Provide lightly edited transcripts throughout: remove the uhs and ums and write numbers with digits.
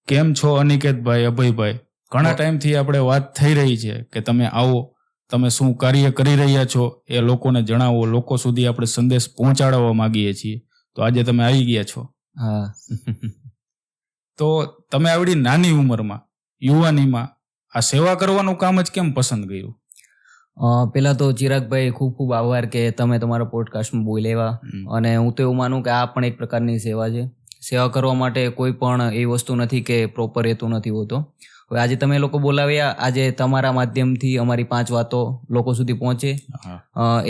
કેમ છો અનિકેતભાઈ, અભયભાઈ? ઘણા ટાઈમથી આપણે વાત થઈ રહી છે કે તમે આવો, તમે શું કાર્ય કરી રહ્યા છો એ લોકોને જણાવો, લોકો સુધી આપણે સંદેશ પહોંચાડવા માંગીએ છીએ. તો આજે તમે આવી ગયા છો. હા. તો તમે આવડી નાની ઉંમરમાં, યુવાનીમાં આ સેવા કરવાનું કામ જ કેમ પસંદ કર્યું? પેલા તો ચિરાગભાઈ ખૂબ ખૂબ આભાર કે તમે તમારા પોડકાસ્ટમાં બોલ્યા. અને હું તો એવું માનું કે આ પણ એક પ્રકારની સેવા છે. સેવા કરવા માટે કોઈ પણ એ વસ્તુ નથી કે પ્રોપર હેતુ નથી હોતો. હવે આજે તમે લોકો બોલાવ્યા, આજે તમારા માધ્યમથી અમારી 5 વાતો લોકો સુધી પહોંચે,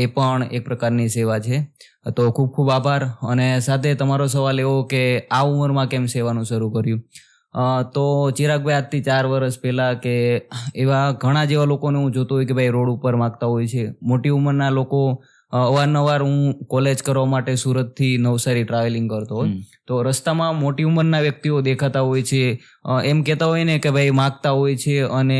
એ પણ એક પ્રકારની સેવા છે. તો ખૂબ ખૂબ આભાર. અને સાથે તમારો સવાલ એવો કે આ ઉંમરમાં કેમ સેવાનું શરૂ કર્યું, તો ચિરાગભાઈ આજથી 4 વર્ષ પહેલાં કે એવા ઘણા જેવા લોકોને હું જોતો હોય કે ભાઈ રોડ ઉપર માગતા હોય છે. મોટી ઉંમરના લોકો અવારનવાર હું કોલેજ કરવા માટે સુરતથી નવસારી ટ્રાવેલિંગ કરતો હોય, તો રસ્તામાં મોટી ઉંમરના વ્યક્તિઓ દેખાતા હોય છે. એમ કહેતા હોય ને કે ભાઈ માગતા હોય છે અને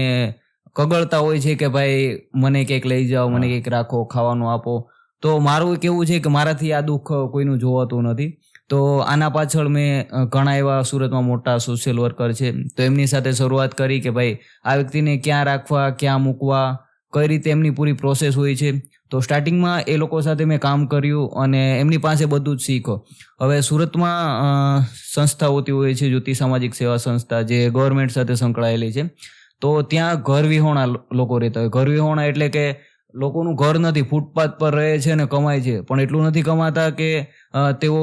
કગળતા હોય છે કે ભાઈ મને કંઈક લઈ જાઓ, મને કંઈક રાખો, ખાવાનું આપો. તો મારું કેવું છે કે મારાથી આ દુઃખ કોઈનું જોવાતું નથી. તો આના પાછળ મેં ઘણા એવા સુરતમાં મોટા સોશિયલ વર્કર છે, તો એમની સાથે શરૂઆત કરી કે ભાઈ આ વ્યક્તિને ક્યાં રાખવા, ક્યાં મૂકવા, કઈ રીતે એમની પૂરી પ્રોસેસ હોય છે. તો સ્ટાર્ટિંગમાં એ લોકો સાથે મેં કામ કર્યું અને એમની પાસે બધું જ શીખો. હવે સુરતમાં સંસ્થા હોતી હોય છે, જ્યોતિ સામાજિક સેવા સંસ્થા, જે ગવર્મેન્ટ સાથે સંકળાયેલી છે. તો ત્યાં ઘર વિહોણા લોકો રહેતા હોય. ઘર વિહોણા એટલે કે લોકોનું ઘર નથી, ફૂટપાથ પર રહે છે અને કમાય છે, પણ એટલું નથી કમાતા કે તેઓ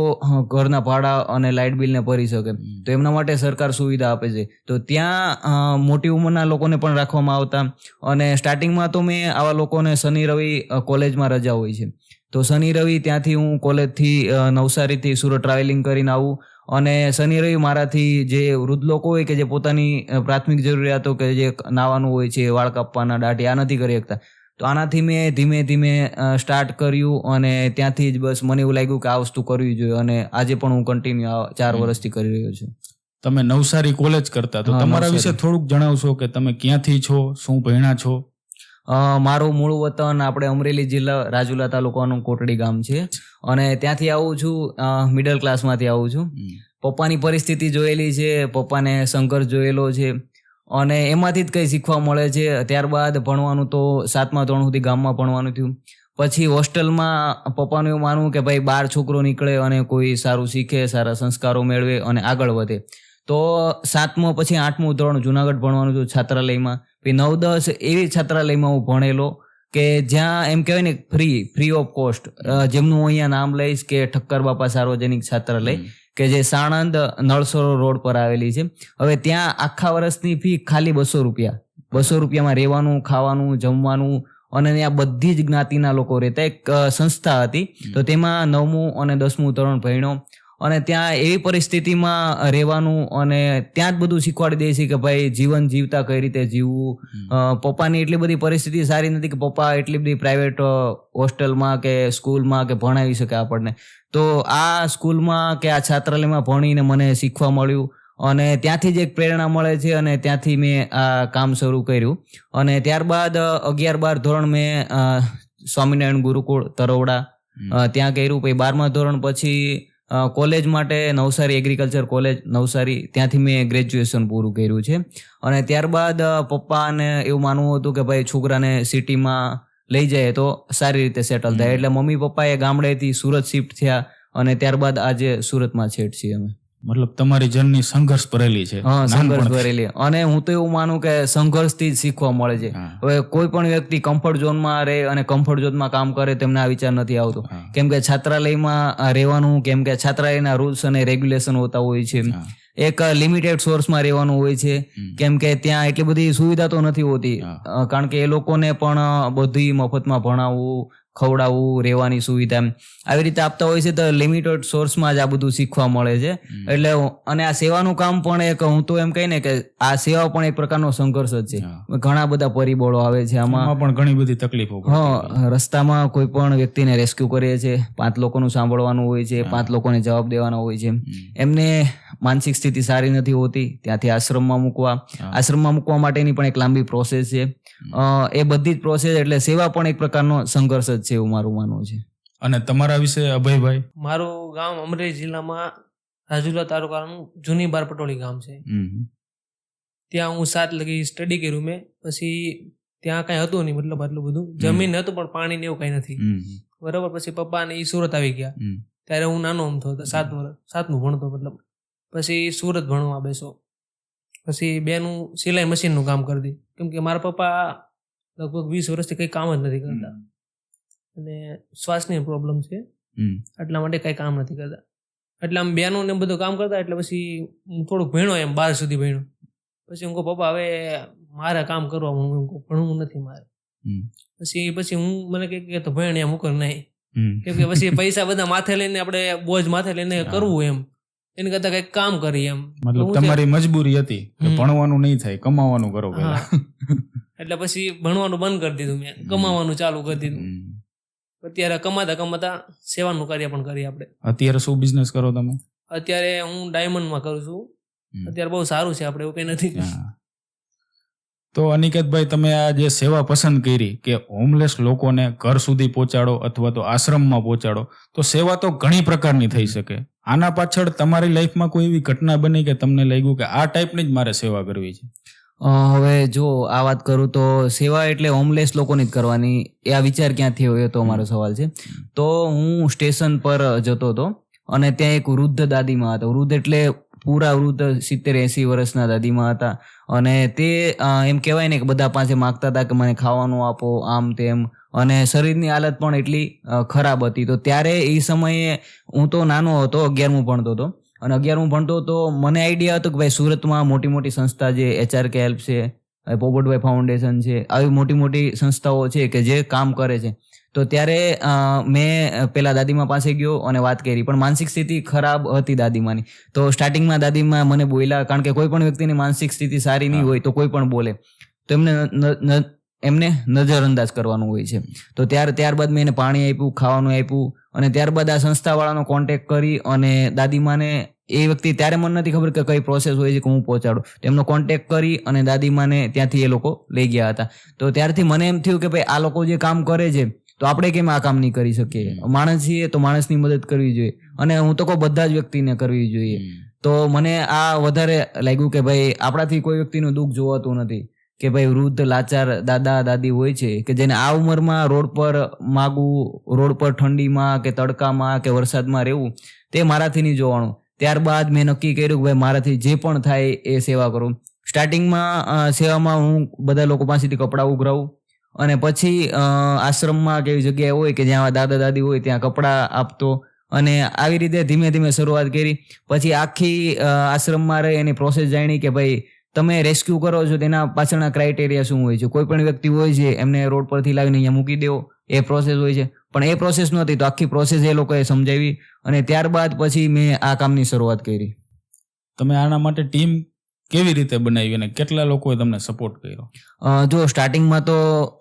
ઘરના ભાડા અને લાઇટ બિલને ભરી શકે. તો એમના માટે સરકાર સુવિધા આપે છે. તો ત્યાં મોટી ઉંમરના લોકોને પણ રાખવામાં આવતા. અને સ્ટાર્ટિંગમાં તો મેં આવા લોકોને શનિ રવિ કોલેજમાં રજા હોય છે, તો શનિ રવિ ત્યાંથી હું કોલેજથી નવસારીથી સુરત ટ્રાવેલિંગ કરીને આવું. અને શનિ રવિ મારાથી જે વૃદ્ધ લોકો હોય કે જે પોતાની પ્રાથમિક જરૂરિયાતો કે જે નાવાનું હોય છે, વાળ કાપવાના, દાઢી આ નથી કરી શકતા, તો આનાથી મેં ધીમે ધીમે સ્ટાર્ટ કર્યું. અને ત્યાંથી જ બસ મને એવું લાગ્યું કે આ વસ્તુ કરવી જોઈએ. અને આજે પણ હું કન્ટિન્યુ 4 વર્ષથી કરી રહ્યો છું. તમે નવસારી કોલેજ કરતા, તો તમારા વિશે થોડુંક જણાવશો કે તમે ક્યાંથી છો, શું ભણ્યા છો? મારું મૂળ વતન આપણે અમરેલી જિલ્લા રાજુલા તાલુકાનું કોટડી ગામ છે. અને ત્યાંથી આવું છું, મિડલ ક્લાસમાંથી આવું છું. પપ્પાની પરિસ્થિતિ જોયેલી છે, પપ્પાને સંઘર્ષ જોયેલો છે અને એમાંથી જ કંઈ શીખવા મળે છે. ત્યારબાદ ભણવાનું તો 7મા ધોરણ સુધી ગામમાં ભણવાનું થયું. પછી હોસ્ટેલમાં પપ્પાનું એવું માનવું કે ભાઈ બહાર છોકરો નીકળે અને કોઈ સારું શીખે, સારા સંસ્કારો મેળવે અને આગળ વધે. તો 7મું પછી 8મું ધોરણ જુનાગઢ ભણવાનું હતું છાત્રાલયમાં. પછી 9-10 એવી છાત્રાલયમાં હું ભણેલો કે જ્યાં એમ કહેવાય ને ફ્રી ઓફ કોસ્ટ, જેમનું હું અહીંયા નામ લઈશ કે ઠક્કર બાપા સાર્વજનિક છાત્રાલય, કે જે સાણંદ નળસરોવર રોડ પર આવેલી છે. હવે ત્યાં આખા વર્ષની ફી ખાલી 200 રૂપિયા. 200 રૂપિયામાં રહેવાનું, ખાવાનું, જમવાનું. અને ત્યાં બધી જ જ્ઞાતિના લોકો રહેતા. એક સંસ્થા હતી, તો તેમાં 9મું અને 10મું ધોરણ ભણ્યો. અને ત્યાં એવી પરિસ્થિતિમાં રહેવાનું અને ત્યાં જ બધું શીખવાડી દે છે કે ભાઈ જીવન જીવતા કઈ રીતે જીવવું. પપ્પાની એટલી બધી પરિસ્થિતિ સારી નથી કે પપ્પા એટલી બધી પ્રાઇવેટ હોસ્ટેલમાં કે સ્કૂલમાં કે ભણાવી શકે આપણને. તો આ સ્કૂલમાં કે આ છાત્રાલયમાં ભણીને મને શીખવા મળ્યું અને ત્યાંથી જ એક પ્રેરણા મળે છે. અને ત્યાંથી મેં આ કામ શરૂ કર્યું. અને ત્યારબાદ 11-12 ધોરણ મેં સ્વામિનારાયણ ગુરુકુળ તરોડા ત્યાં કર્યું. પછી 12મા ધોરણ પછી કોલેજ માટે નવસારી એગ્રીકલ્ચર કોલેજ નવસારી, ત્યાંથી મેં ગ્રેજ્યુએશન પૂરું કર્યું છે. અને ત્યારબાદ પપ્પાને એવું માનવું હતું કે ભાઈ છોકરાને સિટીમાં લઈ જાય તો સારી રીતે સેટલ થાય, એટલે મમ્મી પપ્પાએ ગામડેથી સુરત શિફ્ટ થયા. અને ત્યારબાદ આજે સુરતમાં સેટ છીએ અમે. મતલબ તમારી જર્ની સંઘર્ષ ભરેલી છે. હા, સંઘર્ષ ભરેલી. અને હું તો એવું માનું કે સંઘર્ષથી જ શીખવા મળે છે. હવે કોઈ પણ વ્યક્તિ કમ્ફર્ટ ઝોનમાં રહે અને કમ્ફર્ટ ઝોનમાં કામ કરે તેમને આ વિચાર નથી આવતો. કેમ કે છાત્રાલયમાં રહેવાનું, કેમ કે છાત્રાલયના રૂલ્સ અને રેગ્યુલેશન હોતા હોય છે. એક લિમિટેડ સોર્સમાં રહેવાનું હોય છે, કેમ કે ત્યાં એટલી બધી સુવિધા તો નથી હોતી. કારણ કે એ લોકોને પણ બધી મફતમાં ભણાવવું, ખવડાવવું, રહેવાની સુવિધા આવી રીતે આપતા હોય છે. તો લિમિટેડ સોર્સમાં જ આ બધું શીખવા મળે છે. એટલે અને આ સેવાનું કામ પણ એક, હું તો એમ કહી ને કે આ સેવા પણ એક પ્રકારનો સંઘર્ષ જ છે. ઘણા બધા પરિબળો આવે છે આમાં, પણ ઘણી બધી તકલીફો. રસ્તામાં કોઈ પણ વ્યક્તિને રેસ્ક્યુ કરીએ છીએ, 5 લોકોનું સાંભળવાનું હોય છે, 5 લોકોને જવાબ દેવાના હોય છે. એમને માનસિક સ્થિતિ સારી નથી હોતી, ત્યાંથી આશ્રમમાં મૂકવા માટેની પણ એક લાંબી પ્રોસેસ છે. એ બધી જ પ્રોસેસ, એટલે સેવા પણ એક પ્રકારનો સંઘર્ષ જ છે એવું મારું માનવું છે. અને તમારા વિશે અભયભાઈ? મારું ગામ અમરેલી જિલ્લામાં રાજુલા તાલુકાનું જૂની બારપટોળી ગામ છે. ત્યાં હું 7 લગી સ્ટડી કર્યું મેં. પછી ત્યાં કાંઈ હતું નહીં, મતલબ આટલું બધું જમીન હતું પણ પાણી ને એવું કાંઈ નથી. બરાબર. પછી પપ્પા ને એ સુરત આવી ગયા. ત્યારે હું નાનો અમથો હતો, 7મું ભણતો મતલબ. પછી સુરત ભણવા બેસો. પછી બેનું સિલાઈ મશીનનું કામ કરતી, કેમ કે મારા પપ્પા લગભગ 20 વર્ષથી કંઈ કામ જ નથી કરતા અને શ્વાસની પ્રોબ્લેમ છે, એટલા માટે કંઈ કામ નથી કરતા. એટલે આમ બેનું ને બધું કામ કરતા. એટલે પછી હું થોડુંક ભણ્યો, એમ 12 સુધી ભણ્યો. પછી હું કહું પપ્પા હવે મારે કામ કરવા, હું ભણવું નથી મારે. પછી હું મને કે તો ભણ એમ મુકર નહીં, કેમ કે પછી પૈસા બધા માથે લઈને આપણે બોજ માથે લઈને કરવું એમ, એની કરતા કઈક કામ કરી એમ. મતલબ તમારી મજબૂરી હતી કે ભણવાનું નહીં થાય, કમાવાનું કરો પહેલા. એટલે પછી ભણવાનું બંધ કરી દીધું મેં, કમાવાનું ચાલુ કરી દીધું. અત્યારે કમાતા કમાતા સેવાનું કાર્ય પણ કરીએ આપણે. અત્યારે શું બિઝનેસ કરો તમે? અત્યારે હું ડાયમંડમાં કરું છું. અત્યારે બહુ સારું છે, આપણે એવું કઈ નથી. તો અનિકેતભાઈ, તમે આ જે સેવા પસંદ કરી કે હોમલેસ લોકોને ઘર સુધી પહોંચાડો અથવા તો આશ્રમમાં પહોંચાડો, તો સેવા તો ઘણી પ્રકારની થઈ શકે. આના પાછળ તમારી લાઈફમાં કોઈ એવી ઘટના બની કે તમને લાગ્યું કે આ ટાઈપની જ મારે સેવા કરવી છે? હવે જો આ વાત કરું તો સેવા એટલે હોમલેસ લોકોની જ કરવાની, એ આ વિચાર ક્યાંથી હોય તો અમારો સવાલ છે. તો હું સ્ટેશન પર જતો હતો અને ત્યાં એક વૃદ્ધ દાદીમાં હતા. વૃદ્ધ એટલે પૂરા વૃદ્ધ 70-80 વર્ષના દાદીમાં હતા. અને તે એમ કહેવાય ને કે બધા પાસે માગતા હતા કે મને ખાવાનું આપો, આમ તેમ. અને શરીરની હાલત પણ એટલી ખરાબ હતી. તો ત્યારે એ સમયે હું તો નાનો હતો, 11મું ભણતો હતો. અને 11મું ભણતો તો મને આઈડિયા હતો કે ભાઈ સુરતમાં મોટી મોટી સંસ્થા જે HRK હેલ્પ છે, પોપટભાઈ ફાઉન્ડેશન છે, આવી મોટી મોટી સંસ્થાઓ છે કે જે કામ કરે છે. તો ત્યારે મેં પેલા દાદીમા પાસે ગયો અને વાત કરી, પણ માનસિક સ્થિતિ ખરાબ હતી દાદીમાની. તો સ્ટાર્ટિંગમાં દાદીમા મને બોલ્યા, કારણ કે કોઈ પણ વ્યક્તિની માનસિક સ્થિતિ સારી નહીં હોય તો કોઈ પણ બોલે તો એમને નજરઅંદાજ કરવાનું હોય છે. તો ત્યારબાદ મેં એને પાણી આપ્યું, ખાવાનું આપ્યું. અને ત્યારબાદ આ સંસ્થાવાળાનો કોન્ટેક્ટ કરી અને દાદીમાને, એ વ્યક્તિ ત્યારે મને નથી ખબર કે કઈ પ્રોસેસ હોય છે કે હું પહોંચાડું, તેમનો કોન્ટેક્ટ કરી અને દાદીમાને ત્યાંથી એ લોકો લઈ ગયા હતા. તો ત્યારથી મને એમ થયું કે ભાઈ આ લોકો જે કામ કરે છે તો આપણે કેમ આ કામ નહીં કરી શકીએ? માણસ છીએ તો માણસની મદદ કરવી જોઈએ, અને હું તો કહું બધા જ વ્યક્તિને કરવી જોઈએ. તો મને આ વધારે લાગ્યું કે ભાઈ આપણાથી કોઈ વ્યક્તિનું દુઃખ જોવાતું નથી, કે ભાઈ વૃદ્ધ લાચાર દાદા દાદી હોય છે કે જેને આ ઉંમરમાં રોડ પર માગવું, રોડ પર ઠંડીમાં કે તડકામાં કે વરસાદમાં રહેવું, તે મારાથી નહીં જોવાનું. ત્યારબાદ મેં નક્કી કર્યું કે ભાઈ મારાથી જે પણ થાય એ સેવા કરું. સ્ટાર્ટિંગમાં સેવામાં હું બધા લોકો પાસેથી કપડાં ઉઘરાવું, અને પછી આશ્રમમાં કેવી જગ્યાએ હોય કે જ્યાં દાદા દાદી હોય ત્યાં કપડાં આપતો. અને આવી રીતે ધીમે ધીમે શરૂઆત કરી. પછી આખી આશ્રમમાં રહી એની પ્રોસેસ જાણી કે ભાઈ તમે રેસ્ક્યુ કરો છો તેના પાછળના ક્રાઇટેરિયા શું હોય છે. કોઈ પણ વ્યક્તિ હોય છે એમને રોડ પરથી લાવીને અહીંયા મૂકી દેવો, એ પ્રોસેસ હોય છે. પણ એ પ્રોસેસ નહોતી, તો આખી પ્રોસેસ એ લોકોએ સમજાવી અને ત્યારબાદ પછી મેં આ કામની શરૂઆત કરી. તમે આના માટે ટીમ કેવી રીતે બનાવી અને કેટલા લોકોએ તમને સપોર્ટ કર્યો? જો સ્ટાર્ટિંગમાં તો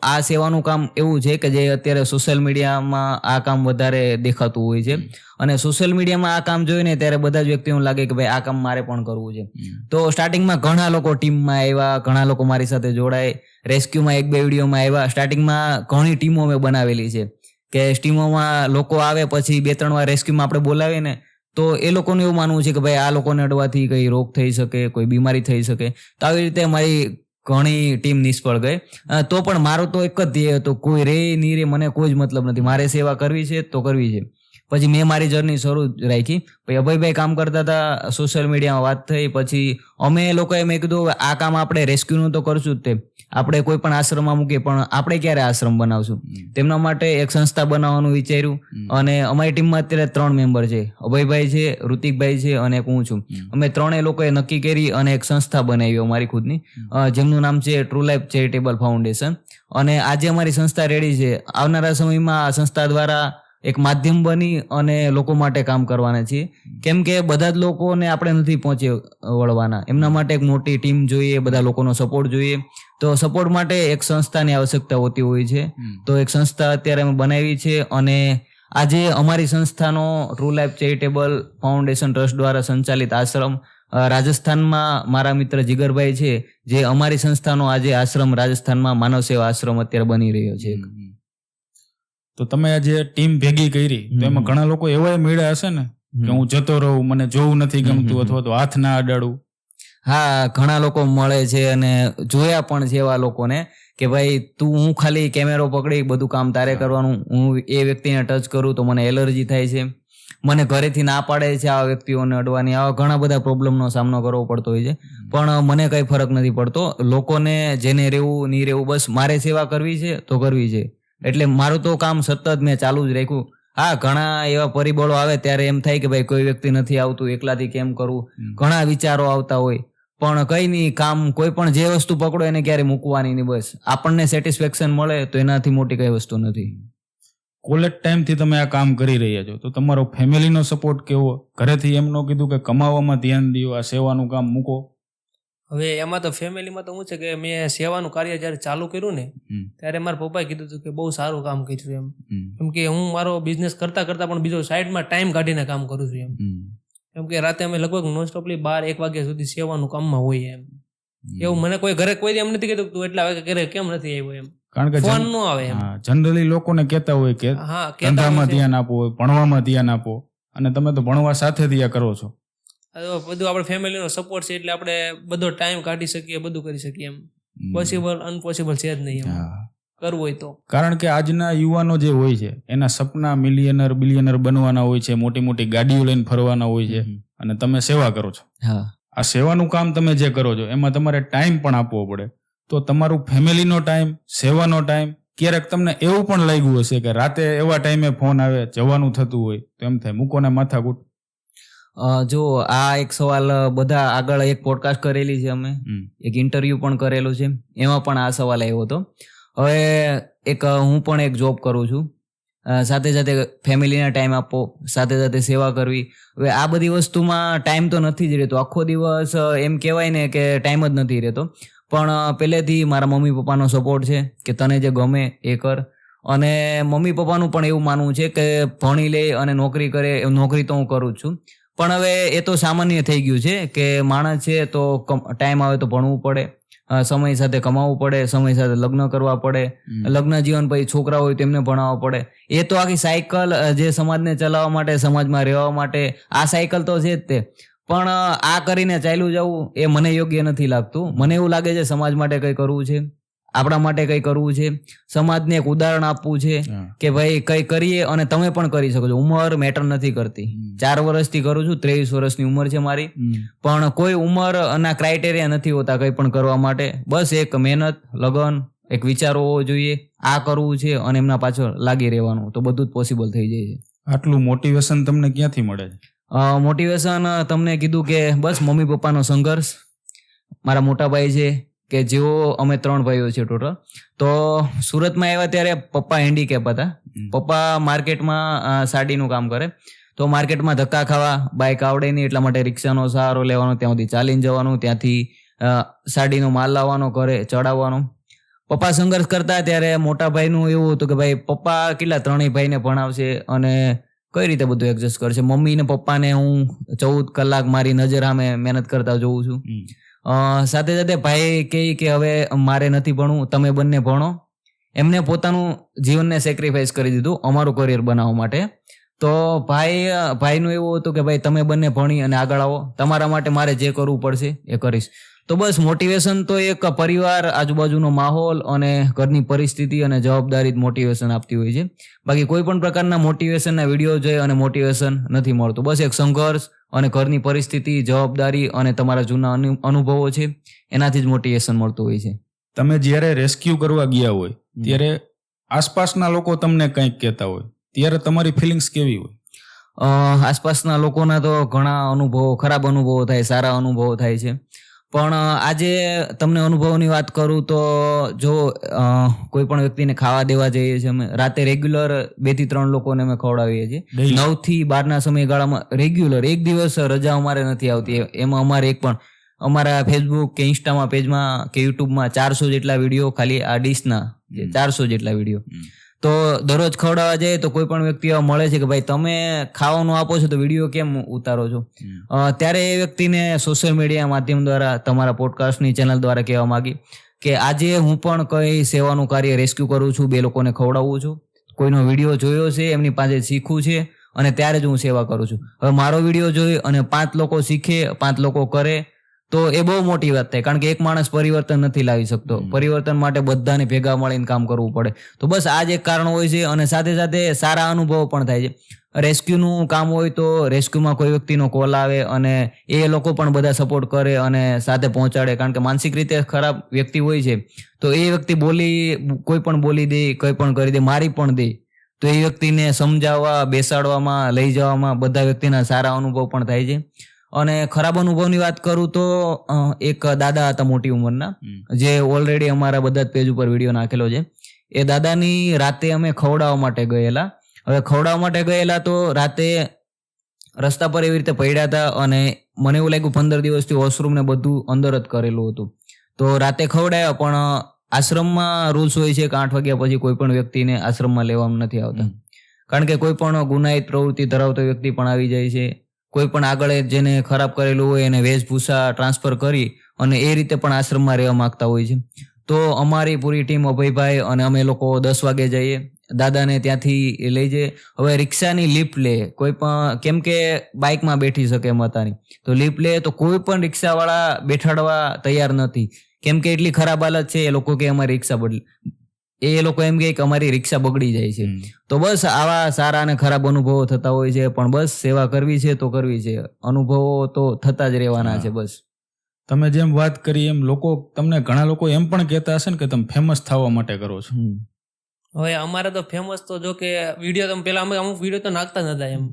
આ સેવાનું કામ એવું છે કે જે અત્યારે સોશિયલ મીડિયામાં આ કામ વધારે દેખાતું હોય છે. અને સોશિયલ મીડિયામાં આ કામ જોઈને ત્યારે બધા જ વ્યક્તિઓને લાગે કે ભાઈ આ કામ મારે પણ કરવું છે. તો સ્ટાર્ટિંગમાં ઘણા લોકો ટીમમાં આવ્યા, ઘણા લોકો મારી સાથે જોડાય, રેસ્ક્યુમાં 1-2 વિડીયોમાં આવ્યા. સ્ટાર્ટિંગમાં ઘણી ટીમો મેં બનાવેલી છે કે ટીમોમાં લોકો આવે, પછી 2-3 વાર રેસ્ક્યુમાં આપણે બોલાવીએ ને તો એ લોકોનું એવું માનવું છે કે ભાઈ આ લોકોને અડવાથી કઈ રોગ થઈ શકે, કોઈ બીમારી થઈ શકે. તો આવી રીતે મારી ઘણી ટીમ નિષ્ફળ ગઈ. તો પણ મારો તો એક જ ધ્યેય હતો, કોઈ રે નહીં રે મને કોઈ જ મતલબ નથી, મારે સેવા કરવી છે તો કરવી છે. પછી મેં મારી જર્ની શરૂ રાખી. પછી અભયભાઈ કામ કરતા હતા, સોશિયલ મીડિયામાં વાત થઈ. પછી અમે લોકોએ મેં કીધું આ કામ આપણે રેસ્ક્યુનું તો કરશું જ, તે આપણે કોઈ પણ આશ્રમમાં મૂકીએ, પણ આપણે ક્યારે આશ્રમ બનાવશું? તેમના માટે એક સંસ્થા બનાવવાનું વિચાર્યું. અને અમારી ટીમમાં અત્યારે 3 મેમ્બર છે, અભયભાઈ છે, ઋતિકભાઈ છે અને એક હું છું. અમે 3 લોકોએ નક્કી કરી અને એક સંસ્થા બનાવી અમારી ખુદની, જેમનું નામ છે ટ્રુ લાઈફ ચેરિટેબલ ફાઉન્ડેશન. અને આજે અમારી સંસ્થા રેડી છે. આવનારા સમયમાં આ સંસ્થા દ્વારા એક માધ્યમ બની અને લોકો માટે કામ કરવાના છીએ. કેમ કે બધા જ લોકોને આપણે નથી પહોંચી વળવાના, એમના માટે એક મોટી ટીમ જોઈએ, બધા લોકોનો સપોર્ટ જોઈએ. તો સપોર્ટ માટે એક સંસ્થાની આવશ્યકતા હોતી હોય છે. તો એક સંસ્થા અત્યારે અમે બનાવી છે. અને આજે અમારી સંસ્થાનો true life charitable foundation trust દ્વારા સંચાલિત આશ્રમ રાજસ્થાનમાં મારા મિત્ર જીગરભાઈ છે, જે અમારી સંસ્થાનો આજે આશ્રમ રાજસ્થાનમાં માનવ સેવા આશ્રમ અત્યારે બની રહ્યો છે. તો તમે આ જે ટીમ ભેગી કરી તો એમાં ઘણા લોકો એવા મળ્યા હશે ને કે હું જતો રહું, મને જોવું નથી ગમતું અથવા તો હાથ ના અડાડું? હા, ઘણા લોકો મળે છે અને જોયા પણ છે એવા લોકોને કે ભાઈ હું ખાલી કેમેરો પકડી બધું કામ તારે કરવાનું, હું એ વ્યક્તિને ટચ કરું તો મને એલર્જી થાય છે, મને ઘરેથી ના પાડે છે આ વ્યક્તિઓને અડવાની, આવા ઘણા બધા પ્રોબ્લેમનો સામનો કરવો પડતો હોય છે. પણ મને કઈ ફરક નથી પડતો. લોકોને જેને રહેવું નહીં રહેવું, બસ મારે સેવા કરવી છે તો કરવી છે, એટલે મારું તો કામ સતત મેં ચાલુ જ રાખ્યું. હા, ઘણા એવા પરિબળો આવે ત્યારે એમ થાય કે ભાઈ કોઈ વ્યક્તિ નથી આવતું, એકલાથી કેમ કરવું, ઘણા વિચારો આવતા હોય, પણ કઈ નહીં, કામ કોઈ પણ જે વસ્તુ પકડો એને ક્યારે મૂકવાની નહીં, બસ આપણને સેટિસ્ફેક્શન મળે તો એનાથી મોટી કઈ વસ્તુ નથી. કોલેજ ટાઈમથી તમે આ કામ કરી રહ્યા છો તો તમારો ફેમિલીનો સપોર્ટ કેવો? ઘરેથી એમ ન કીધું કે કમાવામાં ધ્યાન દો, આ સેવાનું કામ મૂકો? હવે એમાં તો ફેમિલીમાં તો શું છે કે મેં સેવાનું કાર્ય જ્યારે ચાલુ કર્યું ને ત્યારે મારા પપ્પાએ કીધું હતું કે બહુ સારું કામ કર્યું એમ કે હું મારો બિઝનેસ કરતા કરતા પણ બીજો સાઈડમાં ટાઈમ કાઢીને કામ કરું છું એમ કે રાતે અમે લગભગ નોનસ્ટોપલી 12-1 વાગ્યા સુધી સેવાનું કામમાં હોય એમ. એવું મને કોઈ ઘરે કોઈ એમ નથી કીધું તું એટલા વાગે ઘરે કેમ નથી આવ્યો એમ, કારણ કે ફોન નો આવે એમ. જનરલી લોકોને કહેતા હોય કે ધંધામાં ધ્યાન આપો, ભણવામાં ધ્યાન આપો, અને તમે તો ભણવા સાથે ધ્યાન કરો છો. બધું આપણે ફેમિલીનો સપોર્ટ છે એટલે આપણે બધો ટાઈમ કાઢી શકીએ, બધું કરી શકીએ એમ. પોસિબલ અનપોસિબલ છે જ નહીં એમ કરવું હોય તો. કારણ કે આજના યુવાનો જે હોય છે એના સપના મિલિયનર બિલિયનર બનવાના હોય છે, મોટી મોટી ગાડીઓ લઈને ફરવાના હોય છે, અને તમે સેવા કરો છો. આ સેવાનું કામ તમે જે કરો છો એમાં તમારે ટાઈમ પણ આપવો પડે. તો તમારું ફેમિલીનો ટાઈમ, સેવાનો ટાઈમ, ક્યારેક તમને એવું પણ લાગ્યું હશે કે રાતે એવા ટાઈમે ફોન આવે, જવાનું થતું હોય તો એમ થાય મૂકો ને માથાકૂટ? જો આ એક સવાલ બધા આગળ એક પોડકાસ્ટ કરેલી છે અમે, એક ઇન્ટરવ્યુ પણ કરેલું છે, એમાં પણ આ સવાલ આવ્યો હતો. હવે હું પણ એક જોબ કરું છું, સાથે સાથે ફેમિલીને ટાઈમ આપવો, સાથે સાથે સેવા કરવી. હવે આ બધી વસ્તુમાં ટાઈમ તો નથી જ રહેતો, આખો દિવસ એમ કહેવાય ને કે ટાઈમ જ નથી રહેતો. પણ પહેલેથી મારા મમ્મી પપ્પાનો સપોર્ટ છે કે તને જે ગમે એ કર, અને મમ્મી પપ્પાનું પણ એવું માનવું છે કે ભણી લે અને નોકરી કરે. નોકરી તો હું કરું જ છું, પણ હવે એ તો સામાન્ય થઈ ગયું છે કે માણસ છે તો ટાઈમ આવે તો ભણવું પડે, સમય સાથે કમાવવું પડે, સમય સાથે લગ્ન કરવા પડે, લગ્ન જીવન પછી છોકરા હોય તેમને ભણાવવા પડે. એ તો આખી સાયકલ જે સમાજને ચલાવવા માટે, સમાજમાં રહેવા માટે, આ સાયકલ તો છે જ તે. પણ આ કરીને ચાલ્યું જવું એ મને યોગ્ય નથી લાગતું. મને એવું લાગે છે સમાજ માટે કંઈ કરવું છે, આપણા માટે કંઈ કરવું છે, સમાજને એક ઉદાહરણ આપવું છે કે ભાઈ કંઈ કરીએ અને તમે પણ કરી શકો છો. ઉંમર મેટર નથી કરતી. 4 વર્ષથી કરું છું, 23 વર્ષની ઉંમર છે મારી, પણ કોઈ ઉંમરના ક્રાઇટેરિયા નથી હોતા કંઈ પણ કરવા માટે. બસ એક મહેનત, લગન, એક વિચાર હોવો જોઈએ, આ કરવું છે અને એમના પાછળ લાગી રહેવાનું, તો બધું જ પોસિબલ થઈ જાય છે. આટલું મોટિવેશન તમને ક્યાંથી મળે છે? મોટિવેશન તમને કીધું કે બસ મમ્મી પપ્પાનો સંઘર્ષ, મારા મોટા ભાઈ છે કે જેઓ, અમે 3 ભાઈઓ છે ટોટલ. તો સુરતમાં આવ્યા ત્યારે પપ્પા હેન્ડીકેપ હતા. પપ્પા માર્કેટમાં સાડીનું કામ કરે, તો માર્કેટમાં ધક્કા ખાવા, બાઇક આવડે નહીં એટલા માટે રિક્ષાનો સહારો લેવાનો, ત્યાં સુધી ચાલીને જવાનું, ત્યાંથી સાડીનો માલ લાવવાનો, ઘરે ચડાવવાનો. પપ્પા સંઘર્ષ કરતા ત્યારે મોટા ભાઈનું એવું હતું કે ભાઈ પપ્પા કેટલા 3 ભાઈને ભણાવશે અને કઈ રીતે બધું એડજસ્ટ કરશે. મમ્મી ને પપ્પાને હું 14 કલાક મારી નજર સામે મહેનત કરતા જોઉં છું. સાથે સાથે ભાઈ કહે કે હવે મારે નથી ભણવું, તમે બંને ભણો. એમને પોતાનું જીવનને સેક્રિફાઈસ કરી દીધું અમારું કરિયર બનાવવા માટે. તો ભાઈનું એવું હતું કે ભાઈ તમે બંને ભણી અને આગળ આવો, તમારા માટે મારે જે કરવું પડશે એ કરીશ. તો બસ મોટિવેશન તો એક પરિવાર, આજુબાજુનો માહોલ અને ઘરની પરિસ્થિતિ અને જવાબદારી જ મોટિવેશન આપતી હોય છે. બાકી કોઈ પણ પ્રકારના મોટિવેશનના વિડીયો જોઈ અને મોટિવેશન નથી મળતું. બસ એક સંઘર્ષ અને ઘરની પરિસ્થિતિ, જવાબદારી અને તમારા જૂના અનુભવો છે, એનાથી જ મોટિવેશન મળતું હોય છે. તમે જ્યારે રેસ્ક્યુ કરવા ગયા હોય ત્યારે આસપાસના લોકો તમને કંઈક કહેતા હોય ત્યારે તમારી ફિલિંગ્સ કેવી હોય? આસપાસના લોકોના તો ઘણા અનુભવો, ખરાબ અનુભવો થાય, સારા અનુભવો થાય છે. પણ આજે તમને અનુભવની વાત કરું તો જો કોઈ પણ વ્યક્તિને ખાવા દેવા જઈએ છીએ અમે, રાતે રેગ્યુલર 2 થી 3 લોકોને અમે ખવડાવીએ છીએ. 9 થી 12 સમયગાળામાં રેગ્યુલર, એક દિવસ રજા અમારે નથી આવતી. એમાં અમારે એક પણ અમારા ફેસબુક કે ઇન્સ્ટામાં પેજમાં કે યુટ્યુબમાં 400 જેટલા વિડીયો, ખાલી આ ડીશના 400 જેટલા વિડીયો. તો દરરોજ ખવડાવવા જાય તો કોઈ પણ વ્યક્તિ મળે છે કે ભાઈ તમે ખાવાનું આપો છો તો વિડીયો કેમ ઉતારો છો? ત્યારે એ વ્યક્તિને સોશિયલ મીડિયા માધ્યમ દ્વારા, તમારા પોડકાસ્ટની ચેનલ દ્વારા કહેવા માંગી કે આજે હું પણ કઈ સેવાનું કાર્ય રેસ્ક્યુ કરું છું, 2 લોકોને ખવડાવું છું, કોઈનો વિડીયો જોયો છે, એમની પાસે શીખવું છે અને ત્યારે જ હું સેવા કરું છું. હવે મારો વિડીયો જોઈ અને 5 લોકો શીખે, 5 લોકો કરે તો એ બહુ મોટી વાત થાય, કારણ કે એક માણસ પરિવર્તન નથી લાવી શકતો. પરિવર્તન માટે બધાને ભેગા મળીને કામ કરવું પડે. તો બસ આ જ એક કારણ હોય છે. અને સાથે સાથે સારા અનુભવો પણ થાય છે. રેસ્ક્યુનું કામ હોય તો રેસ્ક્યુમાં કોઈ વ્યક્તિનો કોલ આવે અને એ લોકો પણ બધા સપોર્ટ કરે અને સાથે પહોંચાડે, કારણ કે માનસિક રીતે ખરાબ વ્યક્તિ હોય છે તો એ વ્યક્તિ કોઈ પણ બોલી દે, કંઈ પણ કરી દે, મારી પણ દે, તો એ વ્યક્તિને સમજાવવા, બેસાડવામાં, લઈ જવામાં બધા વ્યક્તિના સારા અનુભવ પણ થાય છે. અને ખરાબ અનુભવની વાત કરું તો એક દાદા હતા મોટી ઉંમરના, જે ઓલરેડી અમારા બધા જ પેજ ઉપર વિડીયો નાખેલો છે. એ દાદાની રાતે અમે ખવડાવવા માટે ગયેલા. હવે ખવડાવવા માટે ગયેલા તો રાતે રસ્તા પર એવી રીતે પડ્યા હતા અને મને એવું લાગ્યું 15 દિવસથી વોશરૂમ ને બધું અંદર જ કરેલું હતું. તો રાતે ખવડાવ્યા, પણ આશ્રમમાં રૂલ્સ હોય છે કે 8 વાગ્યા પછી કોઈ પણ વ્યક્તિને આશ્રમમાં લેવામાં નથી આવતા, કારણ કે કોઈ પણ ગુનાહિત પ્રવૃત્તિ ધરાવતો વ્યક્તિ પણ આવી જાય છે. કોઈ પણ આગળ જેને ખરાબ કરેલું હોય એને વેશભૂષા ટ્રાન્સફર કરી અને એ રીતે પણ આશ્રમમાં રહેવા માંગતા હોય છે. તો અમારી પૂરી ટીમ, અભયભાઈ અને અમે લોકો 10 વાગે જઈએ, દાદાને ત્યાંથી લઈ જઈએ. હવે રિક્ષાની લિફ્ટ લે કોઈ પણ, કેમ કે બાઇકમાં બેઠી શકે એમ હતા નહીં, તો લિફ્ટ લે તો કોઈ પણ રિક્ષાવાળા બેઠાડવા તૈયાર નથી, કેમ કે એટલી ખરાબ હાલત છે. એ લોકો કે અમારી રિક્ષા બદલી, એ લોકો એમ કહે કે અમારી રિક્ષા બગડી જાય છે. તો બસ આવા સારા અને ખરાબ અનુભવો થતા હોય છે, પણ બસ સેવા કરવી છે તો કરવી છે. અનુભવો તો થતા જ રહેવાના છે. બસ તમે જેમ વાત કરી એમ તમને ઘણા લોકો એમ પણ કહેતા હશે ને કે તમે ફેમસ થવા માટે કરો છો. હવે અમારે તો ફેમસ તો જો કે વિડીયો તમે પેલા અમે અમુક વિડીયો તો નાખતા જ નતા એમ,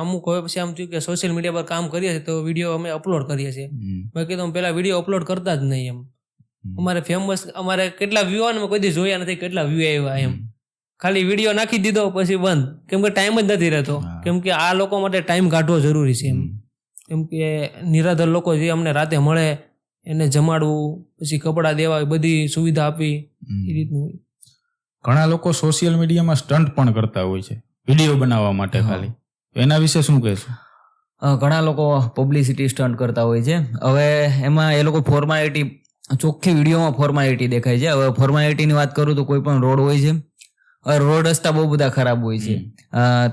અમુક હવે પછી આમ થયું કે સોશિયલ મીડિયા પર કામ કરીએ છીએ તો વિડીયો અમે અપલોડ કરીએ છીએ. બાકી તો પેલા વિડીયો અપલોડ કરતા જ નહીં એમ. અમારે ફેમસ, અમારે કેટલા વ્યૂ આવે કોઈ દી જોયા નથી, કેટલા વ્યૂ આવ્યા એમ. ખાલી વિડીયો નાખી દીધો પછી બંધ, કેમ કે ટાઈમ જ નથી રહેતો. કેમ કે આ લોકો માટે ટાઈમ કાઢવો જરૂરી છે એમ. કેમ કે નિરાધાર લોકો જે અમને રાતે મળે એને જમાડવું, પછી કપડાં દેવા, બધી સુવિધા આપવી, એ રીતનું. ઘણા લોકો સોશિયલ મીડિયામાં સ્ટન્ટ પણ કરતા હોય છે વિડીયો બનાવવા માટે ખાલી, એના વિશે શું કહેશો? ઘણા લોકો પબ્લિસિટી સ્ટન્ટ કરતા હોય છે. હવે એમાં એ લોકો ફોર્માલિટી, ચોખ્ખી વિડીયોમાં ફોર્માલિટી દેખાય છે. હવે ફોર્માલિટીની વાત કરું તો કોઈ પણ રોડ હોય છે, રોડ રસ્તા બહુ બધા ખરાબ હોય છે,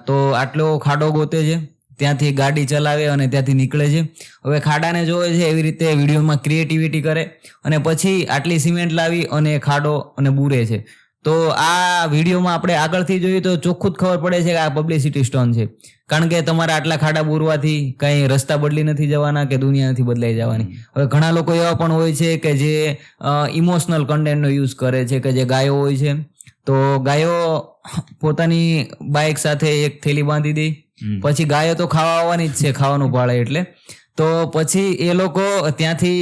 તો આટલો ખાડો ગોતે છે, ત્યાંથી ગાડી ચલાવે અને ત્યાંથી નીકળે છે. હવે ખાડાને જોવે છે એવી રીતે વિડીયોમાં ક્રિએટિવિટી કરે અને પછી આટલી સિમેન્ટ લાવી અને ખાડો અને બૂરે છે. તો આ વિડીયોમાં આપણે આગળથી જોઈએ તો ચોખ્ખું જ ખબર પડે છે કે આ પબ્લિસિટી સ્ટન્ટ છે, કારણ કે તમારા આટલા ખાડા બૂરવાથી કંઈ રસ્તા બદલી નથી જવાના કે દુનિયા નથી બદલાઈ જવાની. હવે ઘણા લોકો એવા પણ હોય છે કે જે ઇમોશનલ કન્ટેન્ટનો યુઝ કરે છે, કે જે ગાયો હોય છે, તો ગાયો પોતાની બાઇક સાથે એક થેલી બાંધી દે, પછી ગાયો તો ખાવા આવવાની જ છે, ખાવાનું ભાળે એટલે, તો પછી એ લોકો ત્યાંથી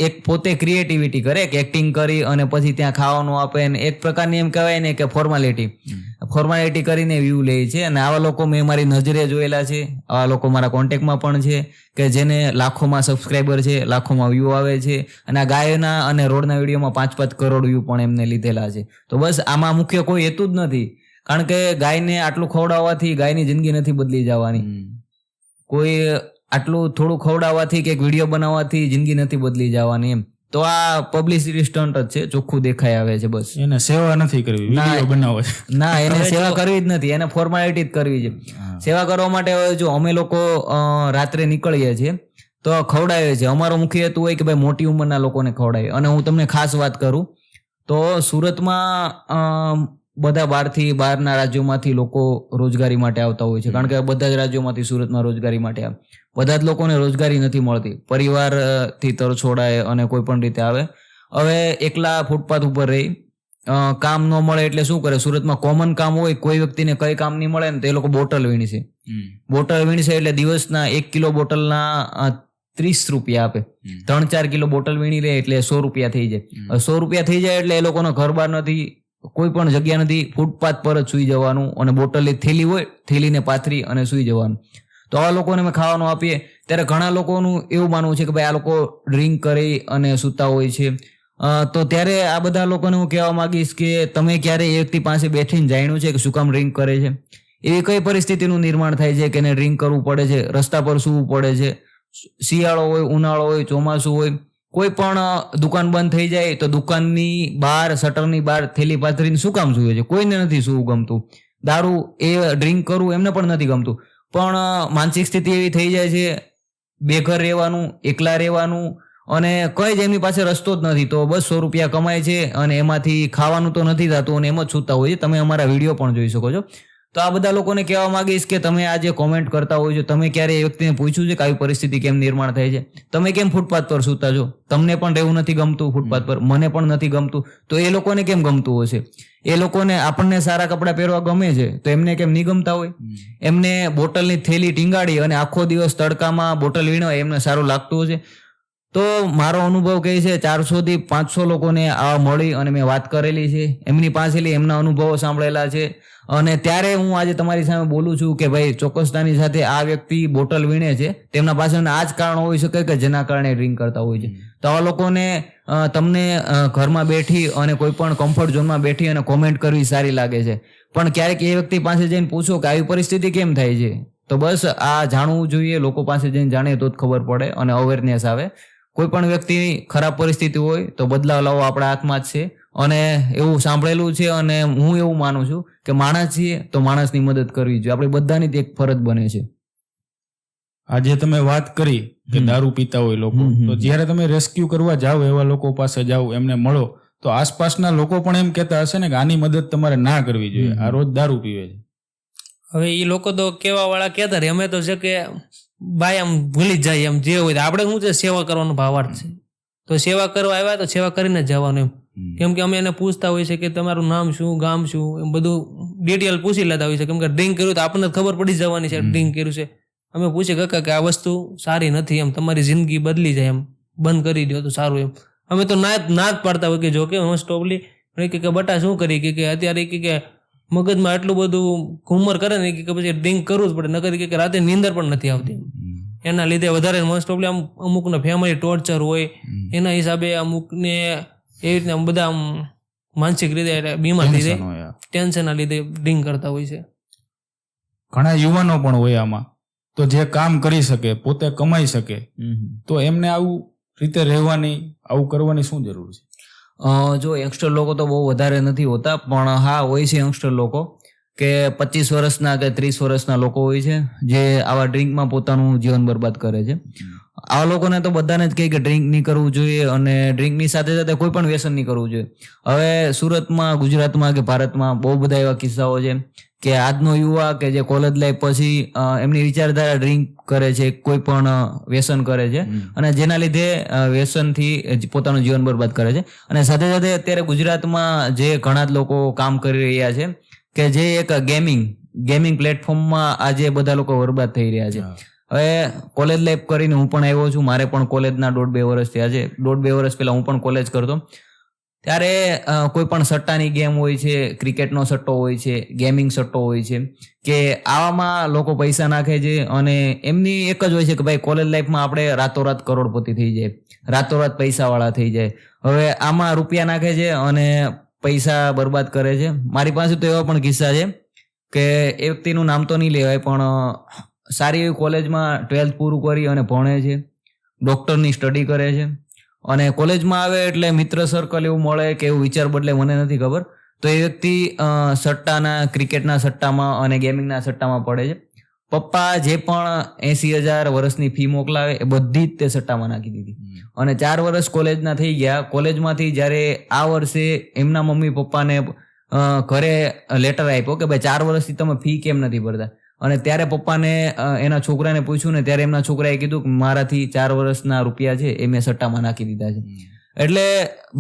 એક પોતે ક્રિએટિવિટી કરે કે એક્ટિંગ કરી અને પછી ત્યાં ખાવાનું આપે ને એક પ્રકારની એમ કહેવાય ને કે ફોર્માલિટી કરીને વ્યૂ લે છે. અને આવા લોકો મેં મારી નજરે જોયેલા છે, આવા લોકો મારા કોન્ટેક્ટમાં પણ છે કે જેને લાખોમાં સબસ્ક્રાઈબર છે, લાખોમાં વ્યૂ આવે છે, અને આ ગાયના અને રોડના વિડીયોમાં 5-5 કરોડ વ્યૂ પણ એમને લીધેલા છે. તો બસ આમાં મુખ્ય કોઈ હેતુ જ નથી, કારણ કે ગાયને આટલું ખવડાવવાથી ગાયની જિંદગી નથી બદલી જવાની. કોઈ આટલું થોડું ખવડાવવાથી કે એક વિડીયો બનાવવાથી જિંદગી નથી બદલી જવાની એમ. તો આ પબ્લિસિટી સ્ટન્ટ જ છે, ચોખ્ખું દેખાઈ આવે છે. બસ એને સેવા નથી કરવી, વિડીયો બનાવવો છે. ના, એને સેવા કરવી જ નથી, એને ફોર્માલિટી જ કરવી છે. સેવા કરવા માટે જો અમે લોકો રાત્રે નીકળીએ છીએ તો ખવડાવીએ છીએ. અમારો મુખ્ય હેતુ હોય કે ભાઈ મોટી ઉંમરના લોકોને ખવડાવીએ. અને હું તમને ખાસ વાત કરું તો સુરતમાં બધા બહારના રાજ્યોમાંથી લોકો રોજગારી માટે આવતા હોય છે, કારણ કે બધા જ રાજ્યોમાંથી સુરતમાં રોજગારી માટે આવે. બધા જ લોકોને રોજગારી નથી મળતી, પરિવારથી તરછોડાય અને કોઈ પણ રીતે આવે. હવે એકલા ફૂટપાથ ઉપર રહી કામ ન મળે એટલે શું કરે? સુરતમાં કોમન કામ હોય, કોઈ વ્યક્તિને કઈ કામ નહીં મળે ને તો એ લોકો બોટલ વીણશે. બોટલ વીણશે એટલે દિવસના 1 કિલો બોટલના 30 રૂપિયા આપે. 3-4 કિલો બોટલ વીણી લે એટલે 100 રૂપિયા થઈ જાય. 100 રૂપિયા થઈ જાય એટલે એ લોકોનો ઘર બાર નથી, કોઈ પણ જગ્યા નથી, ફૂટપાથ પર જ સુઈ જવાનું અને બોટલની થેલી હોય, થેલીને પાથરી અને સુઈ જવાનું. તો આવા લોકોને અમે ખાવાનું આપીએ ત્યારે ઘણા લોકોનું એવું માનવું છે કે ભાઈ આ લોકો ડ્રિંક કરી અને સૂતા હોય છે. તો ત્યારે આ બધા લોકોને હું કહેવા માંગીશ કે તમે ક્યારે એ વ્યક્તિ પાસે બેઠીને જાણ્યું છે કે શું કામ ડ્રિંક કરે છે? એવી કઈ પરિસ્થિતિનું નિર્માણ થાય છે કે એને ડ્રિંક કરવું પડે છે, રસ્તા પર સૂવું પડે છે, શિયાળો હોય, ઉનાળો હોય, ચોમાસું હોય, કોઈ પણ દુકાન બંધ થઈ જાય તો દુકાનની બહાર, શટરની બહાર થેલી પાથરીને શું કામ સૂવે છે? કોઈને નથી સૂવું ગમતું. દારૂ એ ડ્રિંક કરવું એમને પણ નથી ગમતું, પણ માનસિક સ્થિતિ એવી થઈ જાય છે, બેઘર રહેવાનું, એકલા રહેવાનું અને કઈ જ એમની પાસે રસ્તો જ નથી, તો બસ 100 રૂપિયા કમાય છે અને એમાંથી ખાવાનું તો નથી થતું અને એમ જ સૂતા હોય છે. તમે અમારા વિડીયો પણ જોઈ શકો છો. તો આ બધા લોકોને કહેવા માંગીશ કે તમે આ જે કોમેન્ટ કરતા હોય છો, તમે ક્યારે એ વ્યક્તિને પૂછ્યું છે કે આવી પરિસ્થિતિ કેમ નિર્માણ થાય છે? તમે કેમ ફૂટપાથ પર સૂતા છો? તમને પણ રહેવું નથી ગમતું ફૂટપાથ પર, મને પણ નથી ગમતું, તો એ લોકોને કેમ ગમતું હશે? એ લોકોને આપણને સારા કપડાં પહેરવા ગમે છે, તો એમને કેમ નહીં ગમતા હોય? એમને બોટલની થેલી ટીંગાડી અને આખો દિવસ તડકામાં બોટલ વીણવા એમને સારું લાગતું હશે? તો મારો અનુભવ કહે છે 400 થી 500 લોકોને આ મળી અને મેં વાત કરેલી છે, એમની પાસેથી એમના અનુભવો સાંભળેલા છે અને ત્યારે હું આજે તમારી સામે બોલું છું કે ભાઈ ચોક્કસતાની સાથે આ વ્યક્તિ બોટલ વીણે છે, તેમના પાછળના આ જ કારણ હોઈ શકે કે જેના કારણે ડ્રિંક કરતા હોય છે. તો આવા લોકોને તમને ઘરમાં બેઠી અને કોઈ પણ કમ્ફર્ટ ઝોનમાં બેઠી અને કોમેન્ટ કરવી સારી લાગે છે, પણ ક્યારેક એ વ્યક્તિ પાસે જઈને પૂછો કે આવી પરિસ્થિતિ કેમ થાય છે. તો બસ આ જાણવું જોઈએ, લોકો પાસે જઈને જાણીએ તો જ ખબર પડે અને અવેરનેસ આવે. કોઈ પણ વ્યક્તિની ખરાબ પરિસ્થિતિ હોય તો બદલાવ લાવવો આપણા હાથમાં જ છે અને એવું સાંભળેલું છે અને હું એવું માનું છું કે માણસ છીએ તો માણસની મદદ કરવી જોઈએ, આપણે બધાની એક ફરજ બને છે. આજે તમે વાત કરી કે દારૂ પીતા હોય લોકો, તો જ્યારે તમે રેસ્ક્યુ કરવા જાઓ, એવા લોકો પાસે જાઓ, એમને મળો, તો આસપાસના લોકો પણ એમ કહેતા હશે ને કે આની મદદ તમારે ના કરવી જોઈએ, આ રોજ દારૂ પીવે છે. હવે એ લોકો તો કેવા વાળા કહેતા રહે, અમે તો છે કે ભાઈ આમ ભૂલી જ જાય, એમ જે હોય આપણે શું છે સેવા કરવાનો ભાવાર્થ છે, તો સેવા કરવા આવ્યા તો સેવા કરીને જ જવાનું એમ. કેમ કે અમે એને પૂછતા હોય છે કે તમારું નામ શું, ગામ શું, એમ બધું ડિટેલ પૂછી લેતા હોય છે. કેમ કે ડ્રિંક કર્યું તો આપણને ખબર પડી જવાની છે ડ્રિંક કર્યું છે. અમે પૂછીએ કાકા કે આ વસ્તુ સારી નથી, એમ તમારી જિંદગી બદલી જાય, એમ બંધ કરી દો તો સારું એમ. અમે તો ના જ પાડતા હોય કે જો કે મોસ્ટ ઓફલી કે બટા શું કરી કે અત્યારે કે મગજમાં એટલું બધું ઘુમર કરે ને કે પછી ડ્રિંક કરવું જ પડે, નકર કે રાતે નીંદર પણ નથી આવતી. એના લીધે વધારે મોસ્ટ ઓફલી આમ અમુકને ફેમિલી ટોર્ચર હોય, એના હિસાબે અમુકને એવી રીતના બધા આમ માનસિક રીતે બીમાર થઈ જાય, ટેન્શનના લીધે ડ્રિંક કરતા હોય છે. ઘણા યુવાનો પણ હોય આમાં, તો જે કામ કરી શકે, પોતે કમાઈ શકે, તો એમને આવું રીતે રહેવાની, આવું કરવાની શું જરૂર છે? જો યંગસ્ટર લોકો તો બહુ વધારે નથી હોતા, પણ હા હોય છે યંગસ્ટર લોકો કે 25 વર્ષના કે 30 વર્ષના લોકો હોય છે જે આવા ડ્રિંકમાં પોતાનું જીવન બરબાદ કરે છે. આવા લોકોને તો બધાને જ કહે કે ડ્રિંક નહીં કરવું જોઈએ અને ડ્રિંકની સાથે સાથે કોઈ પણ વ્યસન નહીં કરવું જોઈએ. હવે સુરતમાં, ગુજરાતમાં કે ભારતમાં બહુ બધા એવા કિસ્સાઓ છે કે આજનો યુવા કે જે કોલેજ લાઈફ પછી એમની વિચારધારા ડ્રિંક કરે છે, કોઈ પણ વ્યસન કરે છે અને જેના લીધે વ્યસનથી પોતાનું જીવન બરબાદ કરે છે. અને સાથે સાથે અત્યારે ગુજરાતમાં જે ઘણા જ લોકો કામ કરી રહ્યા છે કે જે એક ગેમિંગ પ્લેટફોર્મમાં આજે બધા લોકો બરબાદ થઈ રહ્યા છે. હવે કોલેજ લાઈફ કરીને હું પણ આવ્યો છું, મારે પણ કોલેજના 1.5-2 વર્ષ થયા છે. 1.5-2 વર્ષ પહેલા હું પણ કોલેજ કરતો, ત્યારે કોઈ પણ સટ્ટાની ગેમ હોય છે, ક્રિકેટનો સટ્ટો હોય છે, ગેમિંગ સટ્ટો હોય છે, કે આવામાં લોકો પૈસા નાખે છે અને એમની એક જ હોય છે કે ભાઈ કોલેજ લાઈફમાં આપણે રાતોરાત કરોડપતિ થઈ જાય, રાતોરાત પૈસાવાળા થઈ જાય. હવે આમાં રૂપિયા નાખે છે અને પૈસા બરબાદ કરે છે. મારી પાસે તો એવા પણ કિસ્સા છે કે એ વ્યક્તિનું નામ તો નહીં લેવાય, પણ સારી એવી કોલેજમાં 12th પૂરું કરી અને ભણે છે, ડૉક્ટરની સ્ટડી કરે છે અને કોલેજમાં આવે એટલે મિત્ર સર્કલ એવું મળે કે એવું વિચાર બદલે મને નથી ખબર, તો એ વ્યક્તિ સટ્ટાના, ક્રિકેટના સટ્ટામાં અને ગેમિંગના સટ્ટામાં પડે છે. પપ્પા જે પણ 80,000 વર્ષની ફી મોકલાવે એ બધી જ તે સટ્ટામાં નાખી દીધી અને 4 વર્ષ કોલેજના થઈ ગયા. કોલેજમાંથી જ્યારે આ વર્ષે એમના મમ્મી પપ્પાને ઘરે લેટર આપ્યો કે ભાઈ 4 વર્ષથી તમે ફી કેમ નથી ભરતા, અને ત્યારે પપ્પાને એના છોકરાને પૂછ્યું ને ત્યારે એમના છોકરાએ કીધું કે મારાથી 4 વર્ષના રૂપિયા છે એ મેં સટ્ટામાં નાખી દીધા છે. એટલે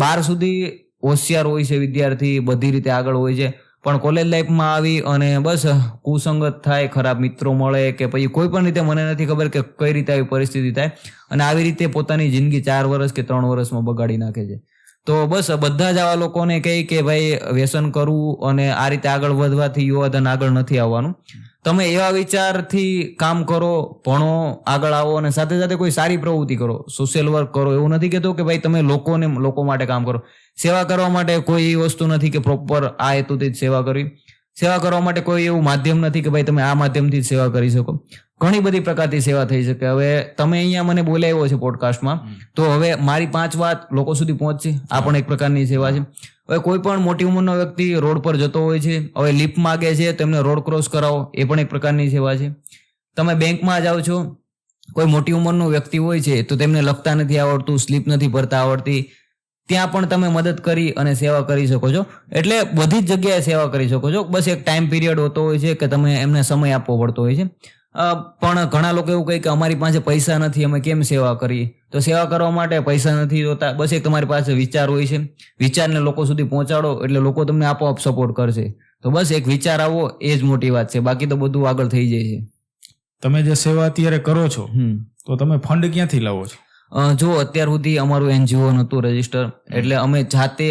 12 સુધી હોશિયાર હોય છે વિદ્યાર્થી, બધી રીતે આગળ હોય છે, પણ કોલેજ લાઈફમાં આવી અને બસ કુસંગત થાય, ખરાબ મિત્રો મળે કે પછી કોઈ પણ રીતે મને નથી ખબર કે કઈ રીતે આવી પરિસ્થિતિ થાય અને આવી રીતે પોતાની જિંદગી 4 વર્ષ કે 3 વર્ષમાં બગાડી નાખે છે. તો બસ બધા જ આવા લોકોને કહી કે ભાઈ વ્યસન કરવું અને આ રીતે આગળ વધવાથી યુવાધન આગળ નથી આવવાનું. તમે એવા વિચારથી કામ કરો, ભણો, આગળ આવો અને સાથે સાથે કોઈ સારી પ્રવૃત્તિ કરો, સોશિયલ વર્ક કરો. એવું નથી કહેતો કે ભાઈ તમે લોકો માટે કામ કરો. સેવા કરવા માટે કોઈ એવી વસ્તુ નથી કે પ્રોપર આ હેતુથી જ સેવા કરવી. સેવા કરવા માટે કોઈ એવું માધ્યમ નથી કે ભાઈ તમે આ માધ્યમથી જ સેવા કરી શકો. ઘણી બધી પ્રકારની સેવા થઈ શકે. હવે તમે અહીંયા મને બોલાવ્યો છે પોડકાસ્ટમાં, તો હવે મારી 5 વાત લોકો સુધી પહોંચશે, આ પણ એક પ્રકારની સેવા છે. હવે કોઈ પણ મોટી ઉંમરનો વ્યક્તિ રોડ પર જતો હોય છે, હવે લિફ્ટ માગે છે તો એમને રોડ ક્રોસ કરાવો, એ પણ એક પ્રકારની સેવા છે. તમે બેંકમાં જાઓ છો, કોઈ મોટી ઉંમરનો વ્યક્તિ હોય છે તો તેમને લખતા નથી આવડતું, સ્લીપ નથી ભરતા આવડતી, ત્યાં પણ તમે મદદ કરી અને સેવા કરી શકો છો. એટલે બધી જ જગ્યાએ સેવા કરી શકો છો. બસ એક ટાઈમ પીરિયડ હોતો હોય છે કે તમે એમને સમય આપવો પડતો હોય છે. પણ ઘણા લોકો એવું કહે કે અમારી પાસે પૈસા નથી, અમે કેમ સેવા કરીએ? તો સેવા કરવા માટે પૈસા નથી હોતા, બસ એક તમારી પાસે વિચાર હોય છે. વિચારને લોકો સુધી પહોંચાડો એટલે લોકો તમને આપોઆપ સપોર્ટ કરશે. તો બસ એક વિચાર આવો એ જ મોટી વાત છે, બાકી તો બધું આગળ થઈ જાય છે. તમે જે સેવા અત્યારે કરો છો તો તમે ફંડ ક્યાંથી લાવો છો? જો અત્યાર સુધી અમારું એનજીઓ નહોતું રજીસ્ટર, એટલે અમે જાતે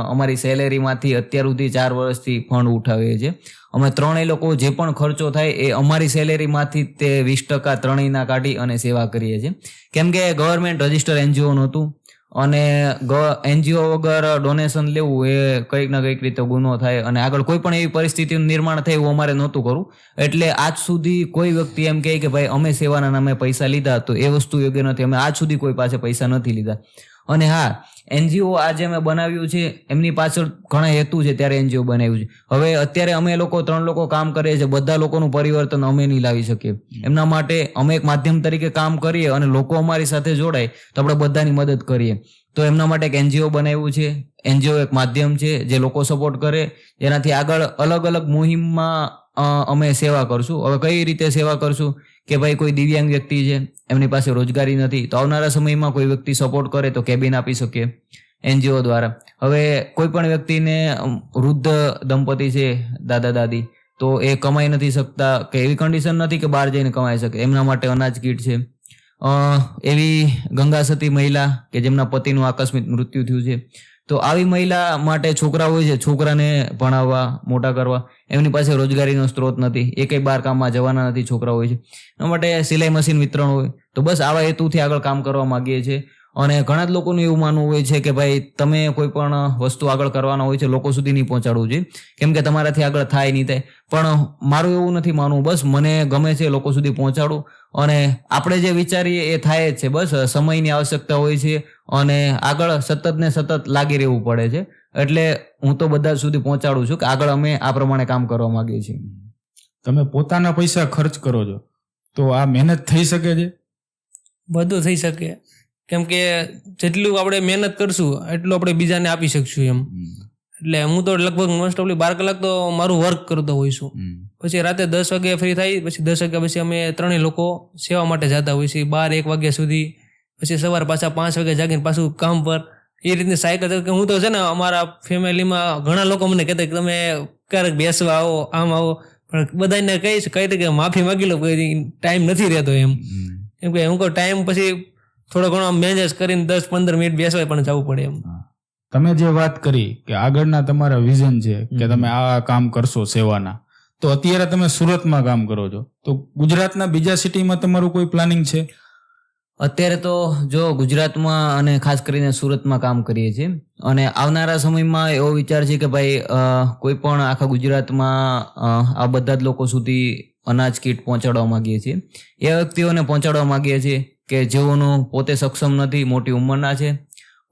અમારી સેલેરીમાંથી અત્યાર સુધી 4 વર્ષથી ફંડ ઉઠાવીએ છીએ. અમે ત્રણેય લોકો જે પણ ખર્ચો થાય એ અમારી સેલેરીમાંથી તે 20% ત્રણેયના કાઢી અને સેવા કરીએ છીએ. કેમ કે ગવર્મેન્ટ રજીસ્ટર એનજીઓ નહોતું અને એનજીઓ વગર ડોનેશન લેવું એ કંઈક ના કંઈક રીતે ગુનો થાય અને આગળ કોઈ પણ એવી પરિસ્થિતિનું નિર્માણ થાય એવું અમારે નહોતું કરવું. એટલે આજ સુધી કોઈ વ્યક્તિ એમ કહે કે ભાઈ અમે સેવાના નામે પૈસા લીધા, તો એ વસ્તુ યોગ્ય નથી. અમે આજ સુધી કોઈ પાસે પૈસા નથી લીધા. અને હા, એનજીઓ આજે અમે બનાવ્યું છે એમની પાછળ ઘણા હેતુ છે, ત્યારે એનજીઓ બનાવ્યું છે. હવે અત્યારે અમે લોકો 3 લોકો કામ કરીએ છીએ, બધા લોકોનું પરિવર્તન અમે નહીં લાવી શકીએ. એમના માટે અમે એક માધ્યમ તરીકે કામ કરીએ અને લોકો અમારી સાથે જોડાય તો આપણે બધાની મદદ કરીએ. તો એમના માટે એક એનજીઓ બનાવ્યું છે. એનજીઓ એક માધ્યમ છે જે લોકો સપોર્ટ કરે, જેનાથી આગળ અલગ અલગ મુહિમમાં અમે સેવા કરશું. હવે કઈ રીતે સેવા કરશું કે ભાઈ કોઈ દિવ્યાંગ વ્યક્તિ છે, એમની પાસે રોજગારી નથી, તો આવનારા સમયમાં કોઈ વ્યક્તિ સપોર્ટ કરે તો કેબિન આપી શકીએ એનજીઓ દ્વારા. હવે કોઈ પણ વ્યક્તિને વૃદ્ધ દંપતી છે, દાદા દાદી, તો એ કમાઈ નથી શકતા કે એવી કન્ડિશન નથી કે બહાર જઈને કમાઈ શકે, એમના માટે અનાજ કીટ છે. એવી ગંગા સતી મહિલા કે જેમના પતિનું આકસ્મિક મૃત્યુ થયું છે, તો આવી મહિલા માટે છોકરા હોય છે, છોકરાને ભણાવવા મોટા કરવા, એમની પાસે રોજગારીનો સ્ત્રોત નથી, એ કંઈ બહાર કામમાં જવાના નથી, છોકરા હોય છે, એના માટે સિલાઈ મશીન વિતરણ હોય. તો બસ આવા હેતુથી આગળ કામ કરવા માંગીએ છીએ. અને ઘણા જ લોકોનું એવું માનવું હોય છે કે ભાઈ તમે કોઈ પણ વસ્તુ આગળ કરવાના હોય છે, લોકો સુધી નહીં પહોંચાડવું જોઈએ, કેમ કે તમારાથી આગળ થાય નહીં થાય. પણ મારું એવું નથી માનવું. બસ મને ગમે છે લોકો સુધી પહોંચાડું અને આપણે જે વિચારીએ એ થાય જ છે. બસ સમયની આવશ્યકતા હોય છે અને આગળ સતત ને સતત લાગી રહેવું પડે છે. એટલે હું તો બધા સુધી પહોંચાડું છું કે આગળ અમે આ પ્રમાણે કામ કરવા માંગીએ છીએ. તમે પોતાના પૈસા ખર્ચ કરો છો તો આ મહેનત થઈ શકે છે? બધું થઈ શકે, કેમ કે જેટલું આપણે મહેનત કરશું એટલું આપણે બીજાને આપી શકશું એમ. એટલે હું તો લગભગ મોસ્ટ ઓફલી 12 કલાક તો મારું વર્ક કરતો હોઈ છું. પછી રાતે 10 વાગે ફ્રી થાય, પછી 10 વાગ્યા પછી અમે 3 લોકો સેવા માટે જતા હોઈએ છીએ 12-1 વાગ્યા સુધી. પછી સવારે પાછા 5 વાગે જાગીને પાછું કામ પર. એ રીતની સાયકલ કે હું તો છે ને અમારા ફેમિલીમાં ઘણા લોકો મને કહેતા કે તમે ક્યારેક બેસવા આવો, આમ આવો, પણ બધાને કહી કે માફી માગી લો, ટાઈમ નથી રહેતો એમ. કેમ કે હું કહું ટાઈમ પછી થોડો ઘણો મેનેજ કરીને 10-15 મિનિટ બેસવા પણ જવું પડે એમ. તમે જે વાત કરી કે આગળના તમારા વિઝન છે કે તમે આ કામ કરશો સેવાના, તો અત્યારે તમે સુરતમાં કામ કરો છો, તો ગુજરાતના બીજા સિટીમાં તમારું કોઈ પ્લાનિંગ છે? અત્યારે તો જો ગુજરાતમાં અને ખાસ કરીને સુરતમાં કામ કરીએ છીએ અને આવનારા સમયમાં એવો વિચાર છે કે ભાઈ કોઈ પણ આખા ગુજરાતમાં આ બધા જ લોકો સુધી અનાજ કીટ પહોંચાડવા માંગીએ છીએ. એ વ્યક્તિઓને પહોંચાડવા માંગીએ છીએ કે જેઓનું પોતે સક્ષમ નથી, મોટી ઉંમરના છે,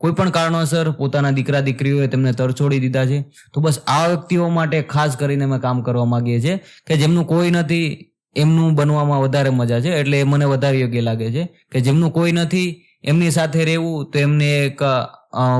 કોઈ પણ કારણોસર પોતાના દીકરા દીકરીઓએ તેમને તરછોડી દીધા છે. તો બસ આ વ્યક્તિઓ માટે ખાસ કરીને અમે કામ કરવા માંગીએ છીએ કે જેમનું કોઈ નથી એમનું બનવામાં વધારે મજા છે. એટલે એ મને વધારે યોગ્ય લાગે છે કે જેમનું કોઈ નથી એમની સાથે રહેવું, તો એમને એક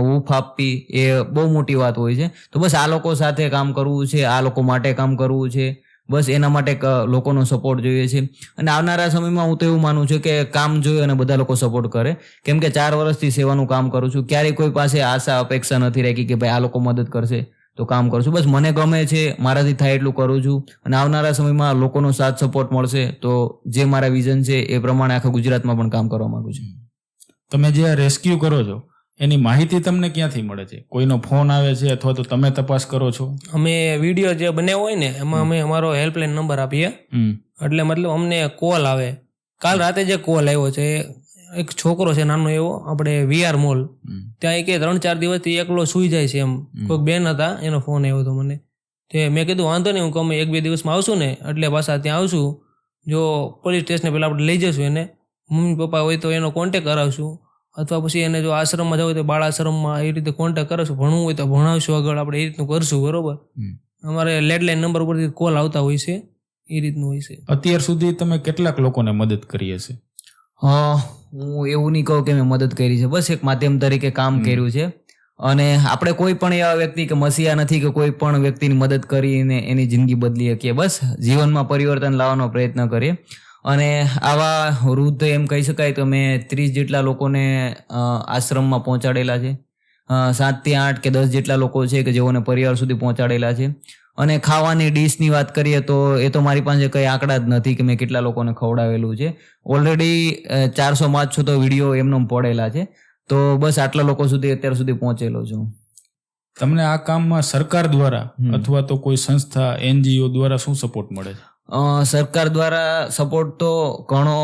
હૂંફ આપવી એ બહુ મોટી વાત હોય છે. તો બસ આ લોકો સાથે કામ કરવું છે, આ લોકો માટે કામ કરવું છે. બસ એના માટે લોકોનો સપોર્ટ જોઈએ છે. અને આવનારા સમયમાં હું તો એવું માનું છું કે કામ જોઈએ અને બધા લોકો સપોર્ટ કરે, કેમ કે 4 વર્ષથી સેવાનું કામ કરું છું. ક્યારેય કોઈ પાસે આશા અપેક્ષા નથી રાખી કે ભાઈ આ લોકો મદદ કરશે તો કામ કરશું. બસ મને ગમે છે, મારાથી થાય એટલું કરું છું અને આવનારા સમયમાં લોકોનો સાથ સપોર્ટ મળશે તો જે મારા વિઝન છે એ પ્રમાણે આખા ગુજરાતમાં પણ કામ કરવા માંગુ છું. તમે જે રેસ્ક્યુ કરો છો એની માહિતી તમને ક્યાંથી મળે છે? કોઈનો ફોન આવે છે અથવા તો તમે તપાસ કરો છો? અમે વિડીયો જે બનાવ્યો હોય ને એમાં અમે અમારો હેલ્પલાઇન નંબર આપીએ. એટલે મતલબ અમને કોલ આવે. કાલ રાતે જે કોલ આવ્યો છે, એક છોકરો છે નાનો એવો, આપણે VR મોલ ત્યાં કે 3-4 દિવસથી એકલો સુઈ જાય છે એમ. કોઈક બેન હતા, એનો ફોન આવ્યો હતો મને. તે મેં કીધું વાંધો નહીં, હું અમે 1-2 દિવસમાં આવશું ને એટલે પાછા ત્યાં આવશું. જો પોલીસ સ્ટેશને પહેલાં આપણે લઈ જશું એને, મમ્મી પપ્પા હોય તો એનો કોન્ટેક કરાવશું, અથવા પછી એને જો આશ્રમમાં જવું હોય તો બાળ આશ્રમમાં એ રીતે કોન્ટેક કરાવશું, ભણવું હોય તો ભણાવશું આગળ, આપણે એ રીતનું કરશું. બરોબર, અમારે લેન્ડલાઇન નંબર ઉપરથી કોલ આવતા હોય છે, એ રીતનું હોય છે. અત્યાર સુધી તમે કેટલાક લોકોને મદદ કરી હશે? હું એવું નહીં કહું કે મેં મદદ કરી છે, બસ એક માધ્યમ તરીકે કામ કર્યું છે. અને આપણે કોઈ પણ એવા વ્યક્તિ કે મસીહા નથી કે કોઈ પણ વ્યક્તિની મદદ કરીને એની જિંદગી બદલી શકીએ. બસ જીવનમાં પરિવર્તન લાવવાનો પ્રયત્ન કરીએ. અને આવા વૃદ્ધ એમ કહી શકાય તો મેં 30 જેટલા લોકોને આશ્રમમાં પહોંચાડેલા છે. 7 થી 8 કે 10 જેટલા લોકો છે કે જેઓને પરિવાર સુધી પહોંચાડેલા છે. અને ખાવાની ડીશની વાત કરીએ તો એ તો મારી પાસે કંઈ આંકડા જ નથી કે મેં કેટલા લોકોને ખવડાવેલું છે. ઓલરેડી 400-500 તો વિડીયો એમનો પડેલા છે. તો બસ આટલા લોકો સુધી અત્યાર સુધી પહોંચેલો છું. તમને આ કામમાં સરકાર દ્વારા અથવા તો કોઈ સંસ્થા NGO દ્વારા શું સપોર્ટ મળે છે? સરકાર દ્વારા સપોર્ટ તો ઘણો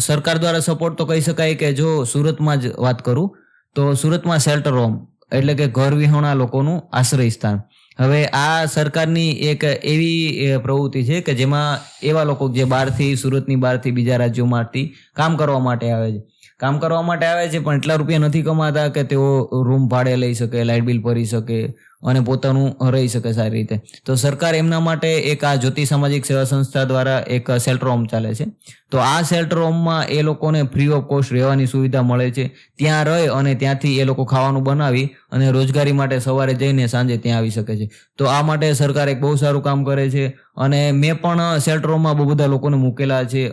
સરકાર દ્વારા સપોર્ટ તો કહી શકાય કે જો સુરતમાં જ વાત કરું તો સુરતમાં શેલ્ટર હોમ એટલે કે ઘર વિહોણા લોકોનું આશ્રય સ્થાન. હવે આ સરકારની એક એવી પ્રવૃત્તિ છે કે જેમાં એવા લોકો જે બહારથી સુરતની બહારથી બીજા રાજ્યોમાંથી કામ કરવા માટે આવે છે. પણ એટલા રૂપિયા નથી કમાતા કે તેઓ રૂમ ભાડે લઈ શકે, લાઇટ બિલ ભરી શકે અને પોતાનું રહી શકે સારી રીતે. તો સરકાર એમના માટે એક આ જ્યોતિ સામાજિક સેવા સંસ્થા દ્વારા એક શેલ્ટર હોમ ચાલે છે. તો આ શેલ્ટર હોમમાં એ લોકોને ફ્રી ઓફ કોસ્ટ રહેવાની સુવિધા મળે છે. ત્યાં રહે અને ત્યાંથી એ લોકો ખાવાનું બનાવી અને રોજગારી માટે સવારે જઈને સાંજે ત્યાં આવી શકે છે. તો આ માટે સરકાર એક બહુ સારું કામ કરે છે. અને મેં પણ શેલ્ટર હોમમાં બહુ બધા લોકોને મૂકેલા છે.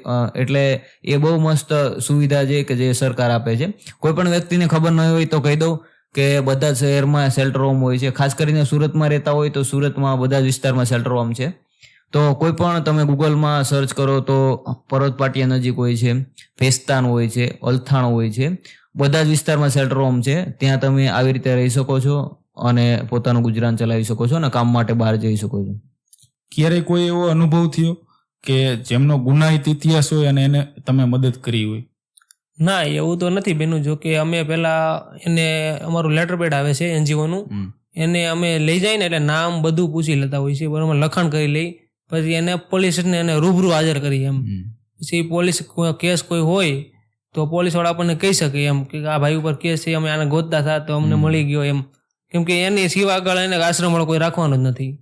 એટલે એ બહુ મસ્ત સુવિધા છે કે જે સરકાર આપે છે. કોઈ પણ વ્યક્તિને ખબર ન હોય તો કહી દઉં કે બધા શહેરમાં શેલ્ટર હોમ હોય છે. ખાસ કરીને સુરતમાં રહેતા હોય તો સુરતમાં બધા જ વિસ્તારમાં શેલ્ટર હોમ છે. તો કોઈ પણ તમે ગૂગલમાં સર્ચ કરો તો પર્વત પાટિયા નજીક હોય છે, ફેસ્તાન હોય છે, અલથાણ હોય છે, બધા જ વિસ્તારમાં શેલ્ટર હોમ છે. ત્યાં તમે આવી રીતે રહી શકો છો અને પોતાનું ગુજરાન ચલાવી શકો છો અને કામ માટે બહાર જઈ શકો છો. ક્યારેય કોઈ એવો અનુભવ થયો કે જેમનો ગુનાહિત ઇતિહાસ હોય અને એને તમે મદદ કરી હોય? ના, એવું તો નથી બેનું. જો કે અમે પેલા એને અમારું લેટર પેડ આવે છે NGO નું, એને અમે લઈ જાય ને એટલે નામ બધું પૂછી લેતા હોય છે, બરાબર, લખાણ કરી લઈ. પછી એને પોલીસને એને રૂબરૂ હાજર કરી એમ. પછી પોલીસ કેસ કોઈ હોય તો પોલીસ વાળા આપણને કહી શકે એમ કે આ ભાઈ ઉપર કેસ છે, અમે આને ગોતતા હતા તો અમને મળી ગયો એમ. કેમ કે એની સિવા આગળ એને આશ્રમ વાળો કોઈ રાખવાનો જ નથી,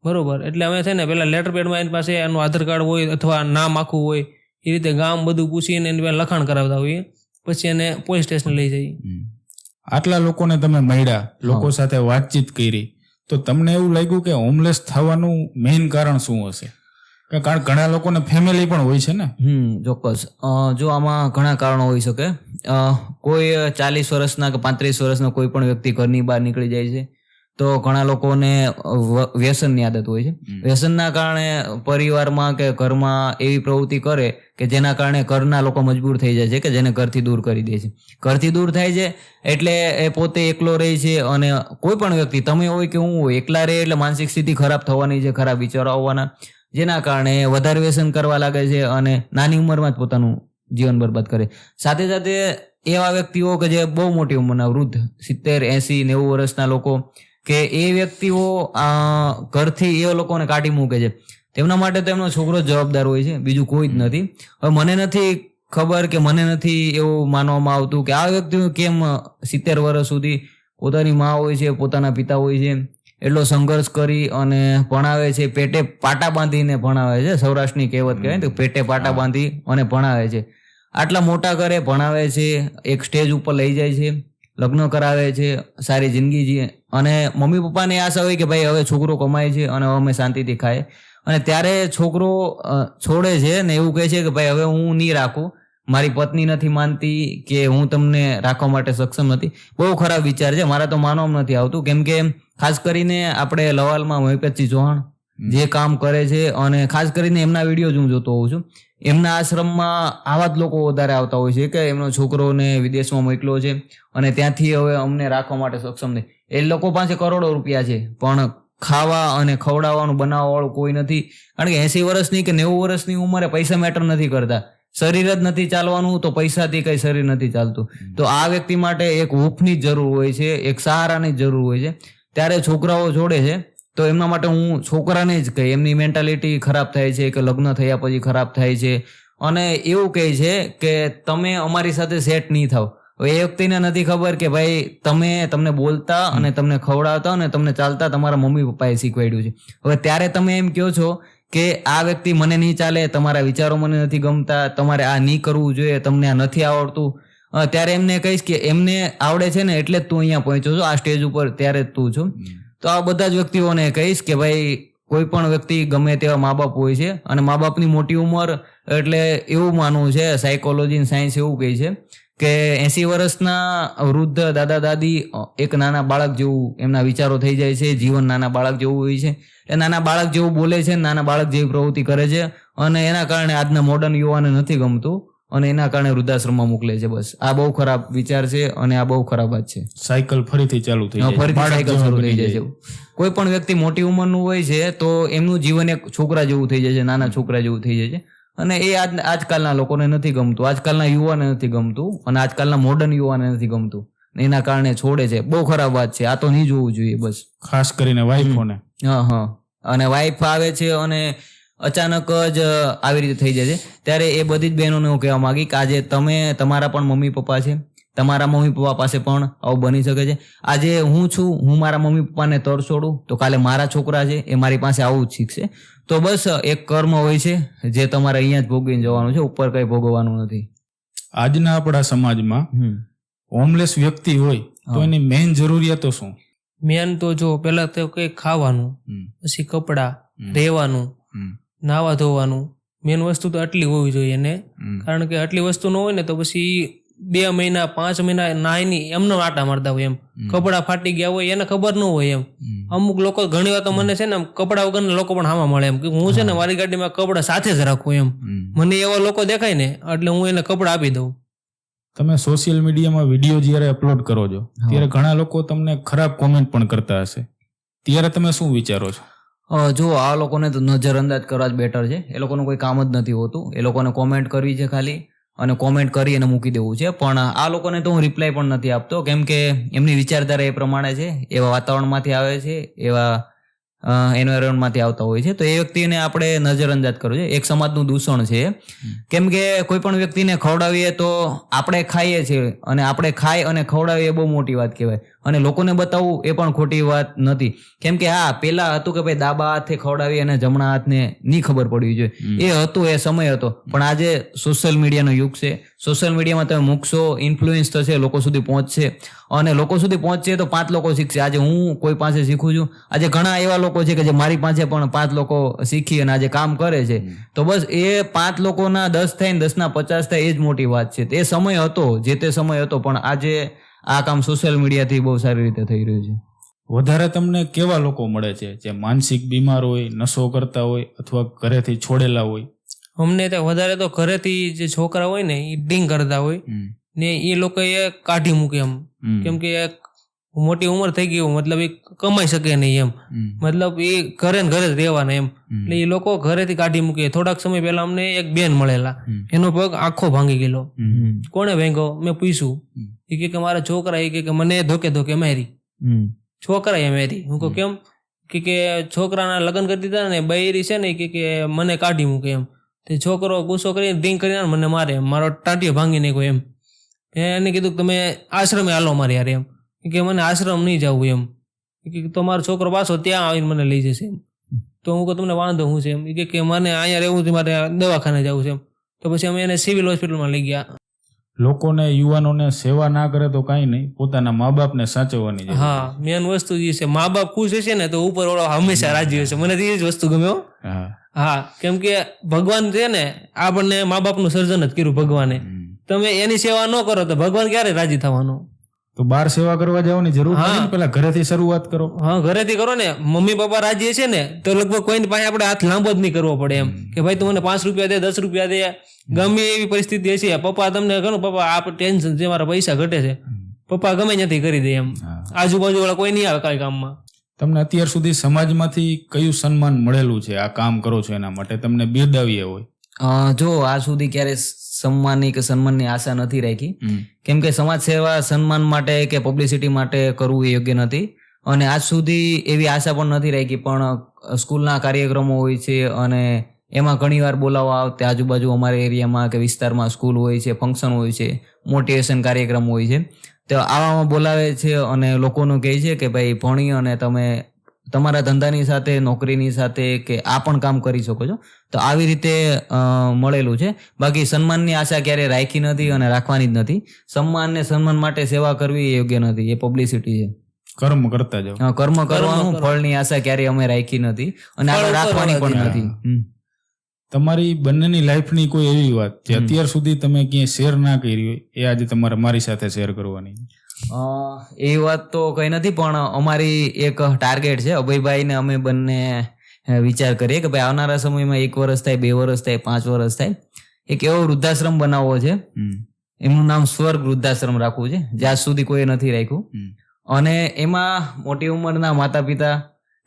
બરોબર. એટલે અમે છે ને પેલા લેટર પેડમાં એની પાસે એનું આધાર કાર્ડ હોય અથવા નામ આખું હોય એ રીતે ગામ બધું પૂછીને એની લખાણ કરાવતા હોઈએ. પછી એને પોલીસ સ્ટેશન લઈ જઈએ. આટલા લોકોને તમે મળ્યા, લોકો સાથે વાતચીત કરી, તો તમને એવું લાગ્યું કે હોમલેસ થવાનું મેઇન કારણ શું હશે? કારણ ઘણા લોકોને ફેમિલી પણ હોય છે ને. ચોક્કસ. જો આમાં ઘણા કારણો હોઈ શકે. કોઈ 40 વર્ષના કે 35 વર્ષના કોઈ પણ વ્યક્તિ ઘરની બહાર નીકળી જાય છે તો ઘણા લોકોને વ્યસનની આદત હોય છે. વ્યસનના કારણે પરિવારમાં કે ઘરમાં એવી પ્રવૃત્તિ કરે કે જેના કારણે ઘરના લોકો મજબૂર થઈ જાય છે કે જેને ઘરથી દૂર કરી દે છે. ઘરથી દૂર થાય છે એટલે એ પોતે એકલો રહે છે. અને કોઈ પણ વ્યક્તિ, તમે હોય કે હું હોય, એકલા રહે એટલે માનસિક સ્થિતિ ખરાબ થવાની છે, ખરાબ વિચારો આવવાના, જેના કારણે વધારે વ્યસન કરવા લાગે છે અને નાની ઉંમરમાં જ પોતાનું જીવન બરબાદ કરે. સાથે સાથે એવા વ્યક્તિઓ કે જે બહુ મોટી ઉંમરના વૃદ્ધ 70, 80, 90 વર્ષના લોકો કે એ વ્યક્તિઓ ઘરથી એ લોકોને કાઢી મૂકે છે. તેમના માટે તો એમનો છોકરો જવાબદાર હોય છે, બીજું કોઈ જ નથી. હવે મને નથી ખબર કે મને નથી એવું માનવામાં આવતું કે આ વ્યક્તિઓ કેમ 70 વર્ષ સુધી પોતાની માં હોય છે, પોતાના પિતા હોય છે, એટલો સંઘર્ષ કરી અને ભણાવે છે, પેટે પાટા બાંધીને ભણાવે છે. સૌરાષ્ટ્રની કહેવત કહેવાય તો પેટે પાટા બાંધી અને ભણાવે છે. આટલા મોટા કરે, ભણાવે છે, એક સ્ટેજ ઉપર લઈ જાય છે, લગ્ન કરાવે છે, સારી જિંદગી જીવે. અને મમ્મી પપ્પાને આશા હોય કે ભાઈ હવે છોકરો કમાય છે અને અમે શાંતિથી ખાય. અને ત્યારે છોકરો છોડે છે ને એવું કહે છે કે ભાઈ હવે હું નહીં રાખું, મારી પત્ની નથી માનતી કે હું તમને રાખવા માટે સક્ષમ નથી. બહુ ખરાબ વિચાર છે. મારા તો માનવામાં નથી આવતું. કેમ કે ખાસ કરીને આપણે લવાલમાં મહિપતસિંહ ચૌહાણ જે કામ કરે છે અને ખાસ કરીને એમના વિડીયો હું જોતો હોઉં છું, એમના આશ્રમમાં આવા જ લોકો વધારે આવતા હોય છે કે એમનો છોકરોને વિદેશમાં મોકલ્યો છે અને ત્યાંથી હવે અમને રાખવા માટે સક્ષમ નથી. એ લોકો પાસે કરોડો રૂપિયા છે પણ ખાવા અને ખવડાવવાનું બનાવવા વાળું કોઈ નથી. કારણ કે 80 વર્ષની કે 90 વર્ષની ઉંમરે પૈસા મેટર નથી કરતા. શરીર જ નથી ચાલવાનું તો પૈસાથી કઈ શરીર નથી ચાલતું. તો આ વ્યક્તિ માટે એક હૂંફની જ જરૂર હોય છે, એક સહારાની જ જરૂર હોય છે. ત્યારે છોકરાઓ જોડે છે તો એમના માટે હું છોકરાને જ કહી, એમની મેન્ટાલિટી ખરાબ થાય છે કે લગ્ન થયા પછી ખરાબ થાય છે અને એવું કહે છે કે તમે અમારી સાથે સેટ નહીં થાવ. એ વ્યક્તિને નથી ખબર કે ભાઈ તમને બોલતા અને તમને ખવડાવતા અને તમને ચાલતા તમારા મમ્મી પપ્પાએ શીખવાડ્યું છે. હવે ત્યારે તમે એમ કહો છો કે આ વ્યક્તિ મને નહીં ચાલે, તમારા વિચારો મને નથી ગમતા, તમારે આ નહીં કરવું જોઈએ, તમને આ નથી આવડતું, ત્યારે એમને કહીશ કે એમને આવડે છે ને એટલે જ તું અહીંયા પહોંચ્યો છો આ સ્ટેજ ઉપર, ત્યારે જ તું છું. તો આ બધા જ વ્યક્તિઓને કહીશ કે ભાઈ કોઈ પણ વ્યક્તિ ગમે તેવા મા બાપ હોય છે, અને મા બાપની મોટી ઉંમર એટલે એવું માનવું છે, સાયકોલોજી સાયન્સ એવું કહે છે કે 80 વર્ષના વૃદ્ધ દાદા દાદી એક નાના બાળક જેવું એમના વિચારો થઈ જાય છે, જીવન નાના બાળક જેવું હોય છે, એ નાના બાળક જેવું બોલે છે, નાના બાળક જેવી પ્રવૃત્તિ કરે છે, અને એના કારણે આજના મોડર્ન યુવાને નથી ગમતું અને એના કારણે વૃદ્ધાશ્રમમાં મોકલે છે. બસ આ બહુ ખરાબ વિચાર છે અને આ બહુ ખરાબ વાત છે. સાયકલ ફરીથી ચાલુ થઈ જાય, ફરીથી સાયકલ શરૂ થઈ જાય છે. કોઈ પણ વ્યક્તિ મોટી ઉંમરનું હોય છે તો એમનું જીવન એક છોકરા જેવું થઈ જાય છે, નાના છોકરા જેવું થઈ જાય છે, અને એ આજકાલના લોકોને નથી ગમતું, આજકાલના યુવાને નથી ગમતું, અને આજકાલના મોડર્ન યુવાને નથી ગમતું, એના કારણે છોડે છે. બહુ ખરાબ વાત છે, આ તો નહીં જોવું જોઈએ. બસ ખાસ કરીને વાઈફોને. હા, અને વાઈફ આવે છે અને અચાનક જ આવી રીતે થઈ જાય છે, ત્યારે એ બધી જ બહેનોને હું કહેવા માંગી કે આજે તમારા પણ મમ્મી પપ્પા છે, તમારા મમ્મી પપ્પા પાસે પણ આવું બની શકે છે. આજે હું છું, હું મારા મમ્મી પપ્પાને તરછોડું તો કાલે મારા છોકરા છે એ મારી પાસે આવું જ શીખશે. તો બસ એક કર્મ હોય છે જે તમારે અહીંયા જ ભોગવીને જવાનું છે, ઉપર કઈ ભોગવવાનું નથી. આજના આપણા સમાજમાં હોમલેસ વ્યક્તિ હોય તો એની મેઇન જરૂરિયાતો શું? મેન તો જો પેલા તો કઈ ખાવાનું, પછી કપડા, રહેવાનું, નાવા ધોવાનું, મેન વસ્તુ તો આટલી હોવી જોઈએ ને. કારણ કે આટલી વસ્તુ ન હોય ને તો પછી 2 મહિના 5 મહિના નાહીની એમનો આટા મારતા હોય એમ. કપડા ફાટી ગયા હોય એને ખબર ન હોય એમ. અમુક લોકો ઘણી વાર તો મને છે ને કપડા વગરના લોકો પણ હામાં મળે એમ કે હું છે ને મારી ગાડીમાં કપડા સાથે જ રાખું એમ. મને એવા લોકો દેખાય ને એટલે હું એને કપડા આપી દઉં. તમે સોશિયલ મીડિયામાં વિડીયો જ્યારે અપલોડ કરો છો ત્યારે ઘણા લોકો તમને ખરાબ કોમેન્ટ પણ કરતા હશે, ત્યારે તમે શું વિચારો છો? જો આ લોકોને તો નજરઅંદાજ કરવા જ બેટર છે. એ લોકોનું કોઈ કામ જ નથી હોતું. એ લોકોને કોમેન્ટ કરવી છે ખાલી, અને કોમેન્ટ કરી અને મૂકી દેવું છે. પણ આ લોકોને તો હું રિપ્લાય પણ નથી આપતો, કેમ કે એમની વિચારધારા એ પ્રમાણે છે, એવા વાતાવરણમાંથી આવે છે, એવા એન્વાયરમેન્ટમાંથી આવતા હોય છે. તો એ વ્યક્તિને આપણે નજરઅંદાજ કરવું છે. એક સમાજનું દૂષણ છે, કેમ કે કોઈ પણ વ્યક્તિને ખવડાવીએ તો આપણે ખાઈએ છીએ, અને આપણે ખાઈ અને ખવડાવીએ બહુ મોટી વાત કહેવાય, અને લોકોને બતાવવું એ પણ ખોટી વાત નથી. કેમ કે હા, પેલા હતું કે ભાઈ ડાબા હાથે ખવડાવી અને જમણા હાથને નહીં ખબર પડવી જોઈએ, એ હતું, એ સમય હતો. પણ આજે સોશિયલ મીડિયાનો યુગ છે. સોશિયલ મીડિયામાં તમે મૂકશો, ઇન્ફ્લુઅન્સ થશે, લોકો સુધી પહોંચશે, અને લોકો સુધી પહોંચશે તો 5 લોકો શીખશે. આજે હું કોઈ પાસે શીખું છું, આજે ઘણા એવા લોકો છે કે જે મારી પાસે પણ 5 લોકો શીખી અને આજે કામ કરે છે. તો બસ એ 5 લોકોના 10 થાય ને 10ના 50 થાય એ જ મોટી વાત છે. એ સમય હતો, જે તે સમય હતો, પણ આજે આ કામ સોશિયલ મીડિયાથી બહુ સારી રીતે થઈ રહ્યું છે. વધારે તમને કેવા લોકો મળે છે જે માનસિક બીમાર હોય, નશો કરતા હોય, અથવા ઘરેથી છોડેલા હોય? અમને તો વધારે તો ઘરેથી જે છોકરા હોય ને એ ડિંગ કરતા હોય ને એ લોકો એ કાઢી મૂકે એમ. કેમ કે મોટી ઉંમર થઈ ગઈ, મતલબ એ કમાઈ શકે નહીં એમ, મતલબ એ ઘરે ને ઘરે જ રહેવાના એમ. એટલે એ લોકો ઘરેથી કાઢી મૂકે. થોડાક સમય પહેલા અમને એક બેન મળેલા, એનો પગ આખો ભાંગી ગયેલો. કોને ભાંગ્યો? મેં પૂછ્યું. એ કે મારા છોકરા, એ કે મને ધોકે ધોકે મારી, છોકરા એ મારી. હું કહું કેમ? કે છોકરાના લગ્ન કરી દીધા ને બૈરી છે ને કે મને કાઢી મૂકે એમ. તે છોકરો ગુસ્સો કરીને ડ્રિંક કરીને મને મારે, મારો ટાંટિયો ભાંગી નાખ્યો એમ. એને કીધું કે તમે આશ્રમે હાલો મારે યાર એમ. કે મને આશ્રમ નહીં જવું એમ, કે તમારો છોકરો પાછો ત્યાં આવીને મને લઈ જશે એમ. તો હું કહું તમને વાંધો હું છે એમ. કે મને અહીંયા રહેવું છે, મારે દવાખાને જવું છે એમ. તો પછી અમે એને સિવિલ હોસ્પિટલમાં લઈ ગયા. લોકોને, યુવાનોને સેવા ના કરે તો કાંઈ નહીં, પોતાના મા બાપને સાચવવાની છે. હા, મેન વસ્તુ એ છે. મા બાપ ખુશ હશે ને તો ઉપર વાળો હંમેશા રાજી હશે. મને એ જ વસ્તુ ગમ્યો. હા, કેમ કે ભગવાન છે ને આપણને મા બાપનું સર્જન જ કર્યું ભગવાને. તમે એની સેવા ન કરો તો ભગવાન ક્યારે રાજી થવાનો? તો બહાર સેવા કરવા જવાની જરૂર નથી, પેલા ઘરેથી શરૂઆત કરો. હા, ઘરેથી કરો ને. મમ્મી પપ્પા રાજી છે ને તો લગભગ કોઈની પાસે આપણે હાથ લાંબો જ નહીં કરવો પડે એમ કે ભાઈ તું મને 5 રૂપિયા દે, 10 રૂપિયા દે. ગમે એવી પરિસ્થિતિ હશે, પપ્પા તમને કહો પપ્પા આ ટેન્શન છે, મારા પૈસા ઘટે છે, પપ્પા ગમે ત્યાંથી કરી દે એમ. આજુબાજુ વાળા કોઈ નહીં આવે કઈ કામમાં. તમને અત્યાર સુધી સમાજમાંથી કયું સન્માન મળેલું છે આ કામ કરો છો એના માટે, તમને બિરદાવ્યા હોય? જો આ સુધી ક્યારે સન્માનની કે સન્માનની આશા નથી રાખી, કેમ કે સમાજ સેવા સન્માન માટે કે પબ્લિસિટી માટે કરવું એ યોગ્ય નથી, અને આજ સુધી એવી આશા પણ નથી રાખી. પણ સ્કૂલના કાર્યક્રમો હોય છે અને એમાં ઘણી વાર બોલાવવા આવતે, આજુબાજુ અમારા એરિયામાં કે વિસ્તારમાં સ્કૂલ હોય છે, ફંક્શન હોય છે, મોટિવેશન કાર્યક્રમ હોય છે, તો આવામાં બોલાવે છે અને લોકોનું કહે છે કે ભાઈ ભણી અને તમે તમારા ધંધાની સાથે, નોકરીની સાથે કે આ પણ કામ કરી શકો છો. તો આવી રીતે મળેલું છે. બાકી સન્માનની આશા ક્યારે રાખી નથી અને રાખવાની જ નથી. સન્માન ને સન્માન માટે સેવા કરવી એ યોગ્ય નથી, એ પબ્લિસિટી છે. કર્મ કરતા જાઓ. કર્મ કરવાનું, ફળની આશા ક્યારે અમે રાખી નથી અને આગળ રાખવાની પણ નથી. તમારી બંનેની લાઈફની કોઈ એવી વાત જે અત્યાર સુધી તમે ક્યાંય શેર ના કરી હોય એ આજે તમારે મારી સાથે શેર કરવાની? એ વાત તો કઈ નથી, પણ અમારી એક ટાર્ગેટ છે અભયભાઈ ને અમે બંને વિચાર કરીએ કે ભાઈ આવનારા સમયમાં 1 વર્ષ થાય, 2 વર્ષ થાય, 5 વર્ષ થાય, એક એવો વૃદ્ધાશ્રમ બનાવવો છે. એમનું નામ સ્વર્ગ વૃદ્ધાશ્રમ રાખવું છે, જ્યાં સુધી કોઈ નથી રાખ્યું. અને એમાં મોટી ઉંમરના માતા પિતા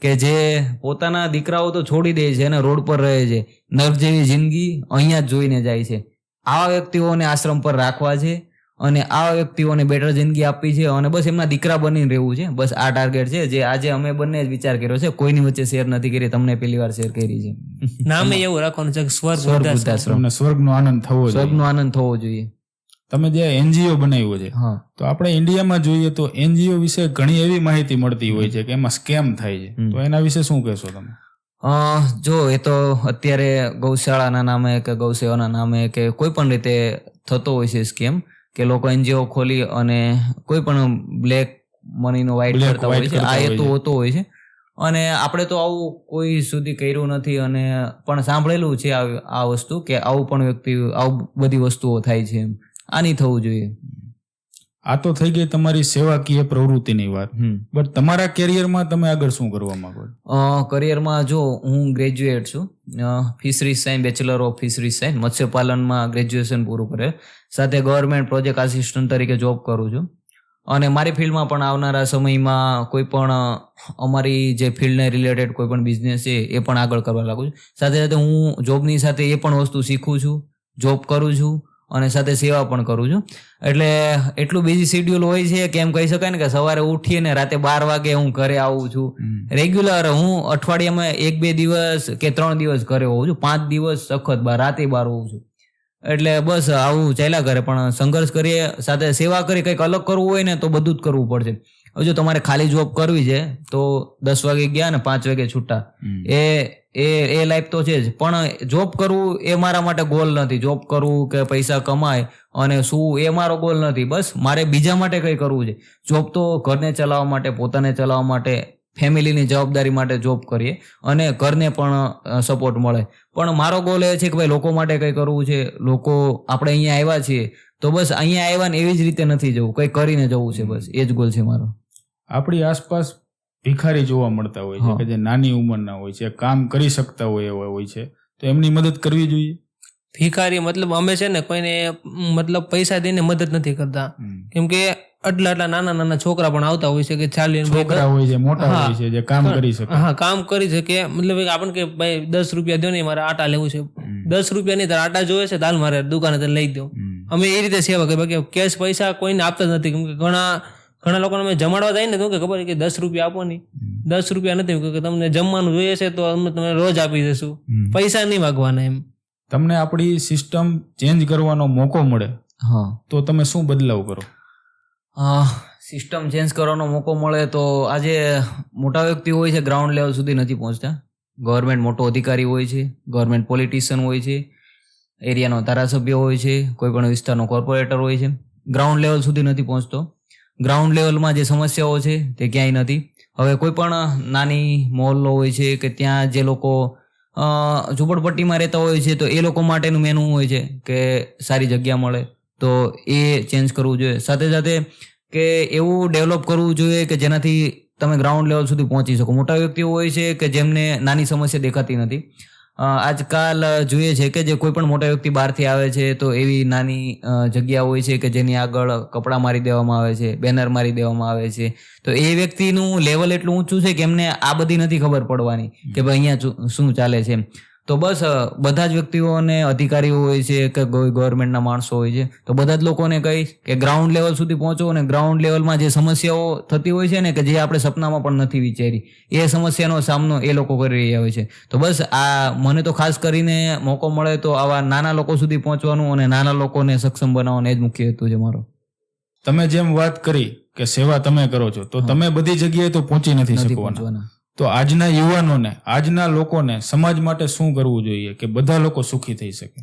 કે જે પોતાના દીકરાઓ તો છોડી દે છે અને રોડ પર રહે છે, નર્ક જેવી જિંદગી અહીંયા જ જોઈને જાય છે, આવા વ્યક્તિઓને આશ્રમ પર રાખવા છે અને આવા વ્યક્તિઓને બેટર જિંદગી આપવી છે અને બસ એમના દીકરા બનીને રહેવું છે. બસ આ ટાર્ગેટ છે જે આજે અમે બંને જ વિચાર કર્યો છે. કોઈની વચ્ચે શેર નથી કરી, તમને પહેલી વાર શેર કરી છે. નામે એવું રાખવાનું છે સ્વર્ગ વૃદ્ધાશ્રમ. સ્વર્ગનો આનંદ થવો જોઈએ. સ્વર્ગનો આનંદ થવો જોઈએ. તમે જે એનજીઓ બનાવ્યો છે, તો આપણે ઇન્ડિયામાં જોઈએ તો એનજીઓ વિશે ઘણી એવી માહિતી મળતી હોય છે કે એમાં સ્કેમ થાય છે, તો એના વિશે શું કહેશો તમે? જો એ તો અત્યારે ગૌશાળાના નામે કે ગૌસેવાના નામે કે કોઈ પણ રીતે થતો હોય છે સ્કેમ, કે લોકો એનજીઓ ખોલી અને કોઈ પણ બ્લેક મનીનો વાઇટ કરતા હોય છે. આ હેતુ હોતો હોય છે અને આપણે તો આવું કોઈ સુધી કર્યું નથી અને પણ સાંભળેલું છે આ વસ્તુ કે આવું પણ વ્યક્તિ આવું બધી વસ્તુઓ થાય છે. આની થવું જોઈએ. આ તો થઈ ગઈ તમારી સેવાકીય પ્રવૃત્તિની વાત, બટ તમારા કેરિયરમાં તમે આગળ શું કરવા માંગો? કરિયરમાં જો હું ગ્રેજ્યુએટ છું, fisheries science, bachelor of fisheries science, મત્સ્યપાલનમાં ગ્રેજ્યુએશન પૂરું કરે, સાથે ગવર્મેન્ટ પ્રોજેક્ટ આસિસ્ટન્ટ તરીકે જોબ કરું છું. અને મારી ફિલ્ડમાં પણ આવનારા સમયમાં કોઈ પણ અમારી જે ફિલ્ડને રિલેટેડ કોઈ પણ બિઝનેસ છે એ પણ આગળ કરવા લાગુ છું. સાથે સાથે હું જોબની સાથે એ પણ વસ્તુ શીખું છું, જોબ કરું છું અને સાથે સેવા પણ કરું છું. એટલે એટલું બીજી શેડ્યુલ હોય છે કે એમ કહી શકાય ને કે સવારે ઉઠીને રાતે 12 વાગે હું ઘરે આવું છું. રેગ્યુલર હું અઠવાડિયામાં 1-2 દિવસ કે 3 દિવસ ઘરે હોઉં છું, 5 દિવસ સખત રાતે 12 હોઉં છું. એટલે બસ આવું ચાલ્યા કરે. પણ સંઘર્ષ કરીએ, સાથે સેવા કરી, કંઈક અલગ કરવું હોય ને તો બધું જ કરવું પડશે. હવે જો તમારે ખાલી જોબ કરવી છે તો 10 વાગે ગયા ને 5 વાગે છૂટા, એ લાઈફ તો છે જ. પણ જોબ કરવું એ મારા માટે ગોલ નથી. જોબ કરવું કે પૈસા કમાય અને શું એ મારો ગોલ નથી. બસ મારે બીજા માટે કંઈ કરવું છે. જોબ તો ઘરને ચલાવવા માટે, પોતાને ચલાવવા માટે, ફેમિલીની જવાબદારી માટે જોબ કરીએ અને ઘરને પણ સપોર્ટ મળે. પણ મારો ગોલ એ છે કે ભાઈ લોકો માટે કંઈ કરવું છે. લોકો આપણે અહીંયા આવ્યા છીએ તો બસ અહીંયા આવ્યા ને એવી જ રીતે નથી જવું, કંઈ કરીને જવું છે. બસ એ જ ગોલ છે મારો. આપણી આસપાસ ભિખારી જોવા મળતા હોય છે કે જે નાની ઉંમરના હોય છે, કામ કરી શકતા હોય એવા હોય છે, તો એમની મદદ કરવી જોઈએ. ભિખારી મતલબ અમે છે ને કોઈને મતલબ પૈસા દઈને મદદ નથી કરતા, કેમ કે આટલા નાના છોકરા પણ આવતા હોય છે કે છોકરા હોય છે, મોટા હોય છે, જે કામ કરી શકે. હા, કામ કરી શકે. મતલબ આપણને કે ભાઈ 10 રૂપિયા દો ને, મારે આટા લેવું છે. 10 રૂપિયા નહીં, તારે આટા જોવે છે, તાલ મારે દુકાને તને લઈ દો. અમે એ રીતે સેવા કરી. બાકી કેશ પૈસા કોઈને આપતા જ નથી, કેમ કે ઘણા લોકોને અમે જમાડવા જાય ને તો કે ખબર કે 10 રૂપિયા આપો નહીં, 10 રૂપિયા નથી, કે તમને જમવાનું જોઈએ છે તો અમે તમને રોજ આપી દઈશું, પૈસા નહીં માગવાના. એમ તમને આપણી સિસ્ટમ ચેન્જ કરવાનો મોકો મળે તો તમે શું બદલાવ કરો? સિસ્ટમ ચેન્જ કરવાનો મોકો મળે તો આજે મોટા વ્યક્તિ હોય છે ગ્રાઉન્ડ લેવલ સુધી નથી પહોંચતા. ગવર્મેન્ટ મોટો અધિકારી હોય છે, ગવર્મેન્ટ પોલિટિશિયન હોય છે, એરિયાનો ધારાસભ્ય હોય છે, કોઈ પણ વિસ્તારનો કોર્પોરેટર હોય છે, ગ્રાઉન્ડ લેવલ સુધી નથી પહોંચતો. ગ્રાઉન્ડ લેવલમાં જે સમસ્યાઓ છે તે ક્યાંય નથી. હવે કોઈ પણ નાની મોહલ્લો હોય છે કે ત્યાં જે લોકો ઝૂંપડપટ્ટીમાં રહેતા હોય છે તો એ લોકો માટેનું મેનુ હોય છે કે સારી જગ્યા મળે, તો એ ચેન્જ કરવું જોઈએ. સાથે સાથે કે એવું ડેવલપ કરવું જોઈએ કે જેનાથી તમે ગ્રાઉન્ડ લેવલ સુધી પહોંચી શકો. મોટા વ્યક્તિઓ હોય છે કે જેમને નાની સમસ્યા દેખાતી નથી. આજકાલ જોઈએ છે કે જે કોઈ પણ મોટા વ્યક્તિ બહારથી આવે છે તો એવી નાની જગ્યા હોય છે કે જેની આગળ કપડાં મારી દેવામાં આવે છે, બેનર મારી દેવામાં આવે છે. તો એ વ્યક્તિનું લેવલ એટલું ઊંચું છે કે એમને આ બધી નથી ખબર પડવાની કે ભાઈ અહીંયા શું ચાલે છે. તો બસ બધા જ વ્યક્તિઓને, અધિકારીઓ હોય છે કે ગવર્મેન્ટના માણસો હોય છે, તો બધા જ લોકોને કહીશ કે ગ્રાઉન્ડ લેવલ સુધી પહોંચો અને ગ્રાઉન્ડ લેવલમાં જે સમસ્યાઓ થતી હોય છે ને કે જે આપણે સપનામાં પણ નથી વિચારી, એ સમસ્યાનો સામનો એ લોકો કરી રહ્યા હોય છે. તો બસ આ મને તો ખાસ કરીને મોકો મળે તો આવા નાના લોકો સુધી પહોંચવાનું અને નાના લોકોને સક્ષમ બનાવવાનો એ જ મુખ્ય હેતુ છે મારો. તમે જેમ વાત કરી કે સેવા તમે કરો છો તો તમે બધી જગ્યાએ તો પહોંચી નથી શકવાના, તો આજના યુવાનોને, આજના લોકોને સમાજ માટે શું કરવું જોઈએ કે બધા લોકો સુખી થઈ શકે?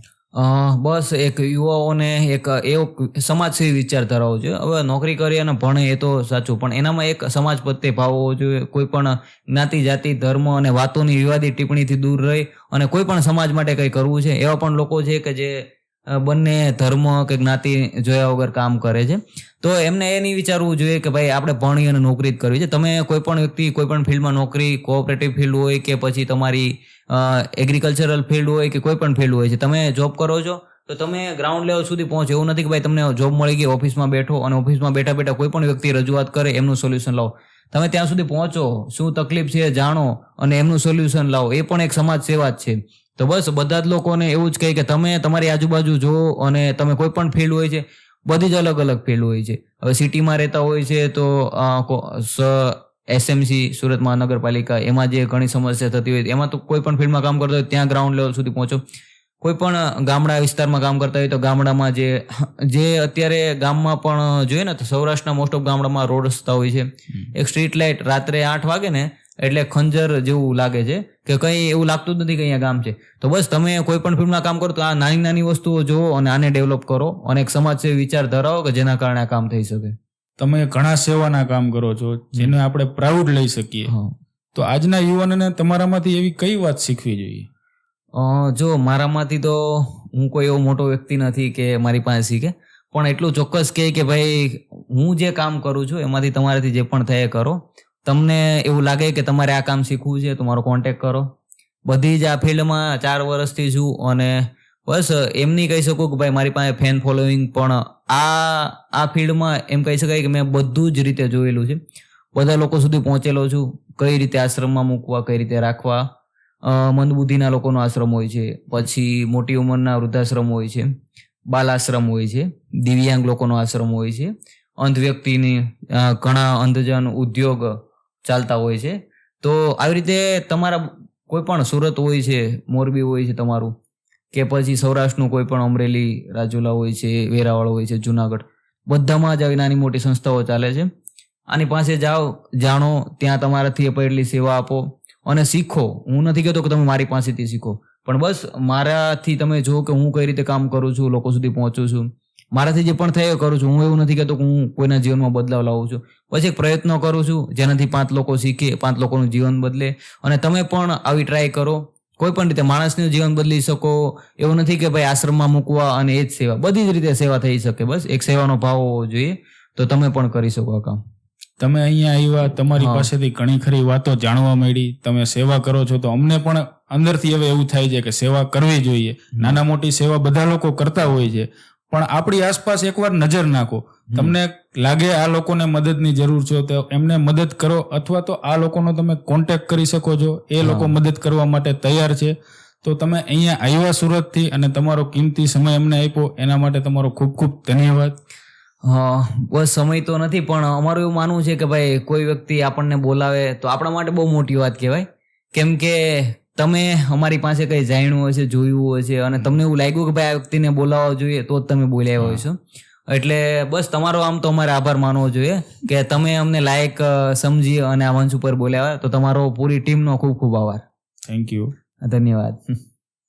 બસ એક યુવાઓને એક એવો સમાજસેવી વિચાર ધરાવવો જોઈએ. હવે નોકરી કરી અને ભણે એ તો સાચું, પણ એનામાં એક સમાજ પ્રત્યે ભાવ હોવો જોઈએ. કોઈ પણ જ્ઞાતિ, જાતિ, ધર્મ અને વાતોની વિવાદી ટિપ્પણીથી દૂર રહી અને કોઈ પણ સમાજ માટે કંઈ કરવું છે. એવા પણ લોકો છે કે જે બંને ધર્મ કે જ્ઞાતિ જોયા વગર કામ કરે છે. તો એમને એ નહીં વિચારવું જોઈએ કે ભાઈ આપણે ભણી અને નોકરી જ કરવી છે. તમે કોઈ પણ વ્યક્તિ કોઈ પણ ફિલ્ડમાં નોકરી, કોઓપરેટિવ ફિલ્ડ હોય કે પછી તમારી એગ્રીકલ્ચરલ ફિલ્ડ હોય કે કોઈ પણ ફિલ્ડ હોય છે, તમે જોબ કરો છો તો તમે ગ્રાઉન્ડ લેવલ સુધી પહોંચો. એવું નથી કે ભાઈ તમને જોબ મળી ગઈ, ઓફિસમાં બેઠો અને ઓફિસમાં બેઠા બેઠા કોઈ પણ વ્યક્તિ રજૂઆત કરે એમનું સોલ્યુશન લાવો. તમે ત્યાં સુધી પહોંચો, શું તકલીફ છે જાણો અને એમનું સોલ્યુશન લાવો. એ પણ એક સમાજ સેવા જ છે. તો બસ બધા જ લોકોને એવું જ કહે કે તમે તમારી આજુબાજુ જુઓ અને તમે કોઈ પણ ફિલ્ડ હોય છે, બધી જ અલગ અલગ ફિલ્ડ હોય છે. હવે સિટીમાં રહેતા હોય છે તો SMC સુરત મહાનગરપાલિકા, એમાં જે ઘણી સમસ્યા થતી હોય એમાં તો કોઈ પણ ફિલ્ડમાં કામ કરતા હોય ત્યાં ગ્રાઉન્ડ લેવલ સુધી પહોંચો. કોઈ પણ ગામડા વિસ્તારમાં કામ કરતા હોય તો ગામડામાં જે અત્યારે ગામમાં પણ જોઈએ ને તો સૌરાષ્ટ્રના મોસ્ટ ઓફ ગામડામાં રોડ રસ્તા હોય છે. એક સ્ટ્રીટ લાઇટ રાત્રે 8 વાગે ને એટલે ખંજર જેવું લાગે છે કે કંઈ એવું લાગતું જ નથી કે અહીંયા ગામ છે. તો બસ તમે કોઈ પણ ફિલ્મમાં કામ કરો તો આ નાની નાની વસ્તુઓ જુઓ અને આને ડેવલપ કરો અને એક સમાજસેવી વિચાર ધરાવો કે જેના કારણે આ કામ થઈ શકે. તમે ઘણા સેવાના કામ કરો છો જેને આપણે પ્રાઉડ લઈ શકીએ. તો આજના યુવાનોને તમારામાંથી એવી કઈ વાત શીખવી જોઈએ? જો મારામાંથી તો હું કોઈ એવો મોટો વ્યક્તિ નથી કે મારી પાસે શીખે, પણ એટલું ચોક્કસ કે ભાઈ હું જે કામ કરું છું એમાંથી તમારાથી જે પણ થાય કરો. તમને એવું લાગે કે તમારે આ કામ શીખવું છે તો મારો કોન્ટેક્ટ કરો. બધી જ આ ફિલ્ડમાં 4 વર્ષથી છું અને બસ એમ નહીં કહી શકું કે ભાઈ મારી પાસે ફેન ફોલોઈંગ, પણ આ ફિલ્ડમાં એમ કહી શકાય કે મેં બધું જ રીતે જોયેલું છે. બધા લોકો સુધી પહોંચેલો છું. કઈ રીતે આશ્રમમાં મૂકવા, કઈ રીતે રાખવા. મંદબુદ્ધિના લોકોનો આશ્રમ હોય છે, પછી મોટી ઉંમરના વૃદ્ધાશ્રમ હોય છે, બાલ આશ્રમ હોય છે, દિવ્યાંગ લોકોનો આશ્રમ હોય છે, અંધ વ્યક્તિની ઘણા અંધજન ઉદ્યોગ ચાલતા હોય છે. તો આવી રીતે તમારા કોઈ પણ સુરત હોય છે, મોરબી હોય છે તમારું, કે પછી સૌરાષ્ટ્રનું કોઈ પણ અમરેલી, રાજુલા હોય છે, વેરાવળ હોય છે, જુનાગઢ, બધામાં જ આવી નાની મોટી સંસ્થાઓ ચાલે છે. આની પાસે જાઓ, જાણો, ત્યાં તમારાથી પડેલી સેવા આપો અને શીખો. હું નથી કહેતો કે તમે મારી પાસેથી શીખો, પણ બસ મારાથી તમે જો કે હું કઈ રીતે કામ કરું છું, લોકો સુધી પહોંચું છું, મારાથી જે પણ થાય કરું છું. હું એવું નથી કહેતો કે હું કોઈના જીવનમાં બદલાવ લાવું છું. પછી એક પ્રયત્નો કરું છું જેનાથી 5 લોકો શીખે, 5 લોકોનું જીવન બદલે. અને તમે પણ આવી ટ્રાય કરો. કોઈ પણ રીતે માણસનું જીવન બદલી શકો. એવું નથી કે ભાઈ આશ્રમમાં મૂકવા અને એ જ સેવા. બધી જ રીતે સેવા થઈ શકે. બસ એક સેવાનો ભાવ હોવો જોઈએ તો તમે પણ કરી શકો આ કામ. તમે અહીંયા આવ્યા, તમારી પાસેથી ઘણી ખરી વાતો જાણવા મળી. તમે સેવા કરો છો તો અમને પણ અંદરથી હવે એવું થાય છે કે સેવા કરવી જોઈએ. નાના મોટી સેવા બધા લોકો કરતા હોય છે, પણ આપણી આસપાસ એકવાર નજર નાખો. તમને લાગે આ લોકોને મદદની જરૂર છે તો એમને મદદ કરો, અથવા તો આ લોકોનો તમે કોન્ટેક્ટ કરી શકો છો. એ લોકો મદદ કરવા માટે તૈયાર છે. તો તમે અહીંયા આવ્યા સુરતથી અને તમારો કિંમતી સમય અમને આપ્યો એના માટે તમારો ખૂબ ખૂબ ધન્યવાદ. બસ સમય તો નથી, પણ અમારું એવું માનવું છે કે ભાઈ કોઈ વ્યક્તિ આપણને બોલાવે તો આપણા માટે બહુ મોટી વાત કહેવાય. કેમ કે તમે અમારી પાસે કંઈ જાણ્યું હશે, જોયું હશે અને તમને એવું લાગ્યું કે ભાઈ આ વ્યક્તિને બોલાવવા જોઈએ તો જ તમે બોલાવ્યા હોય છો. એટલે બસ તમારો આમ તો અમારે આભાર માનવો જોઈએ કે તમે અમને લાયક સમજી અને આ મંચ ઉપર બોલાવ્યા. તો તમારો પૂરી ટીમનો ખૂબ ખૂબ આભાર. Thank you. ધન્યવાદ.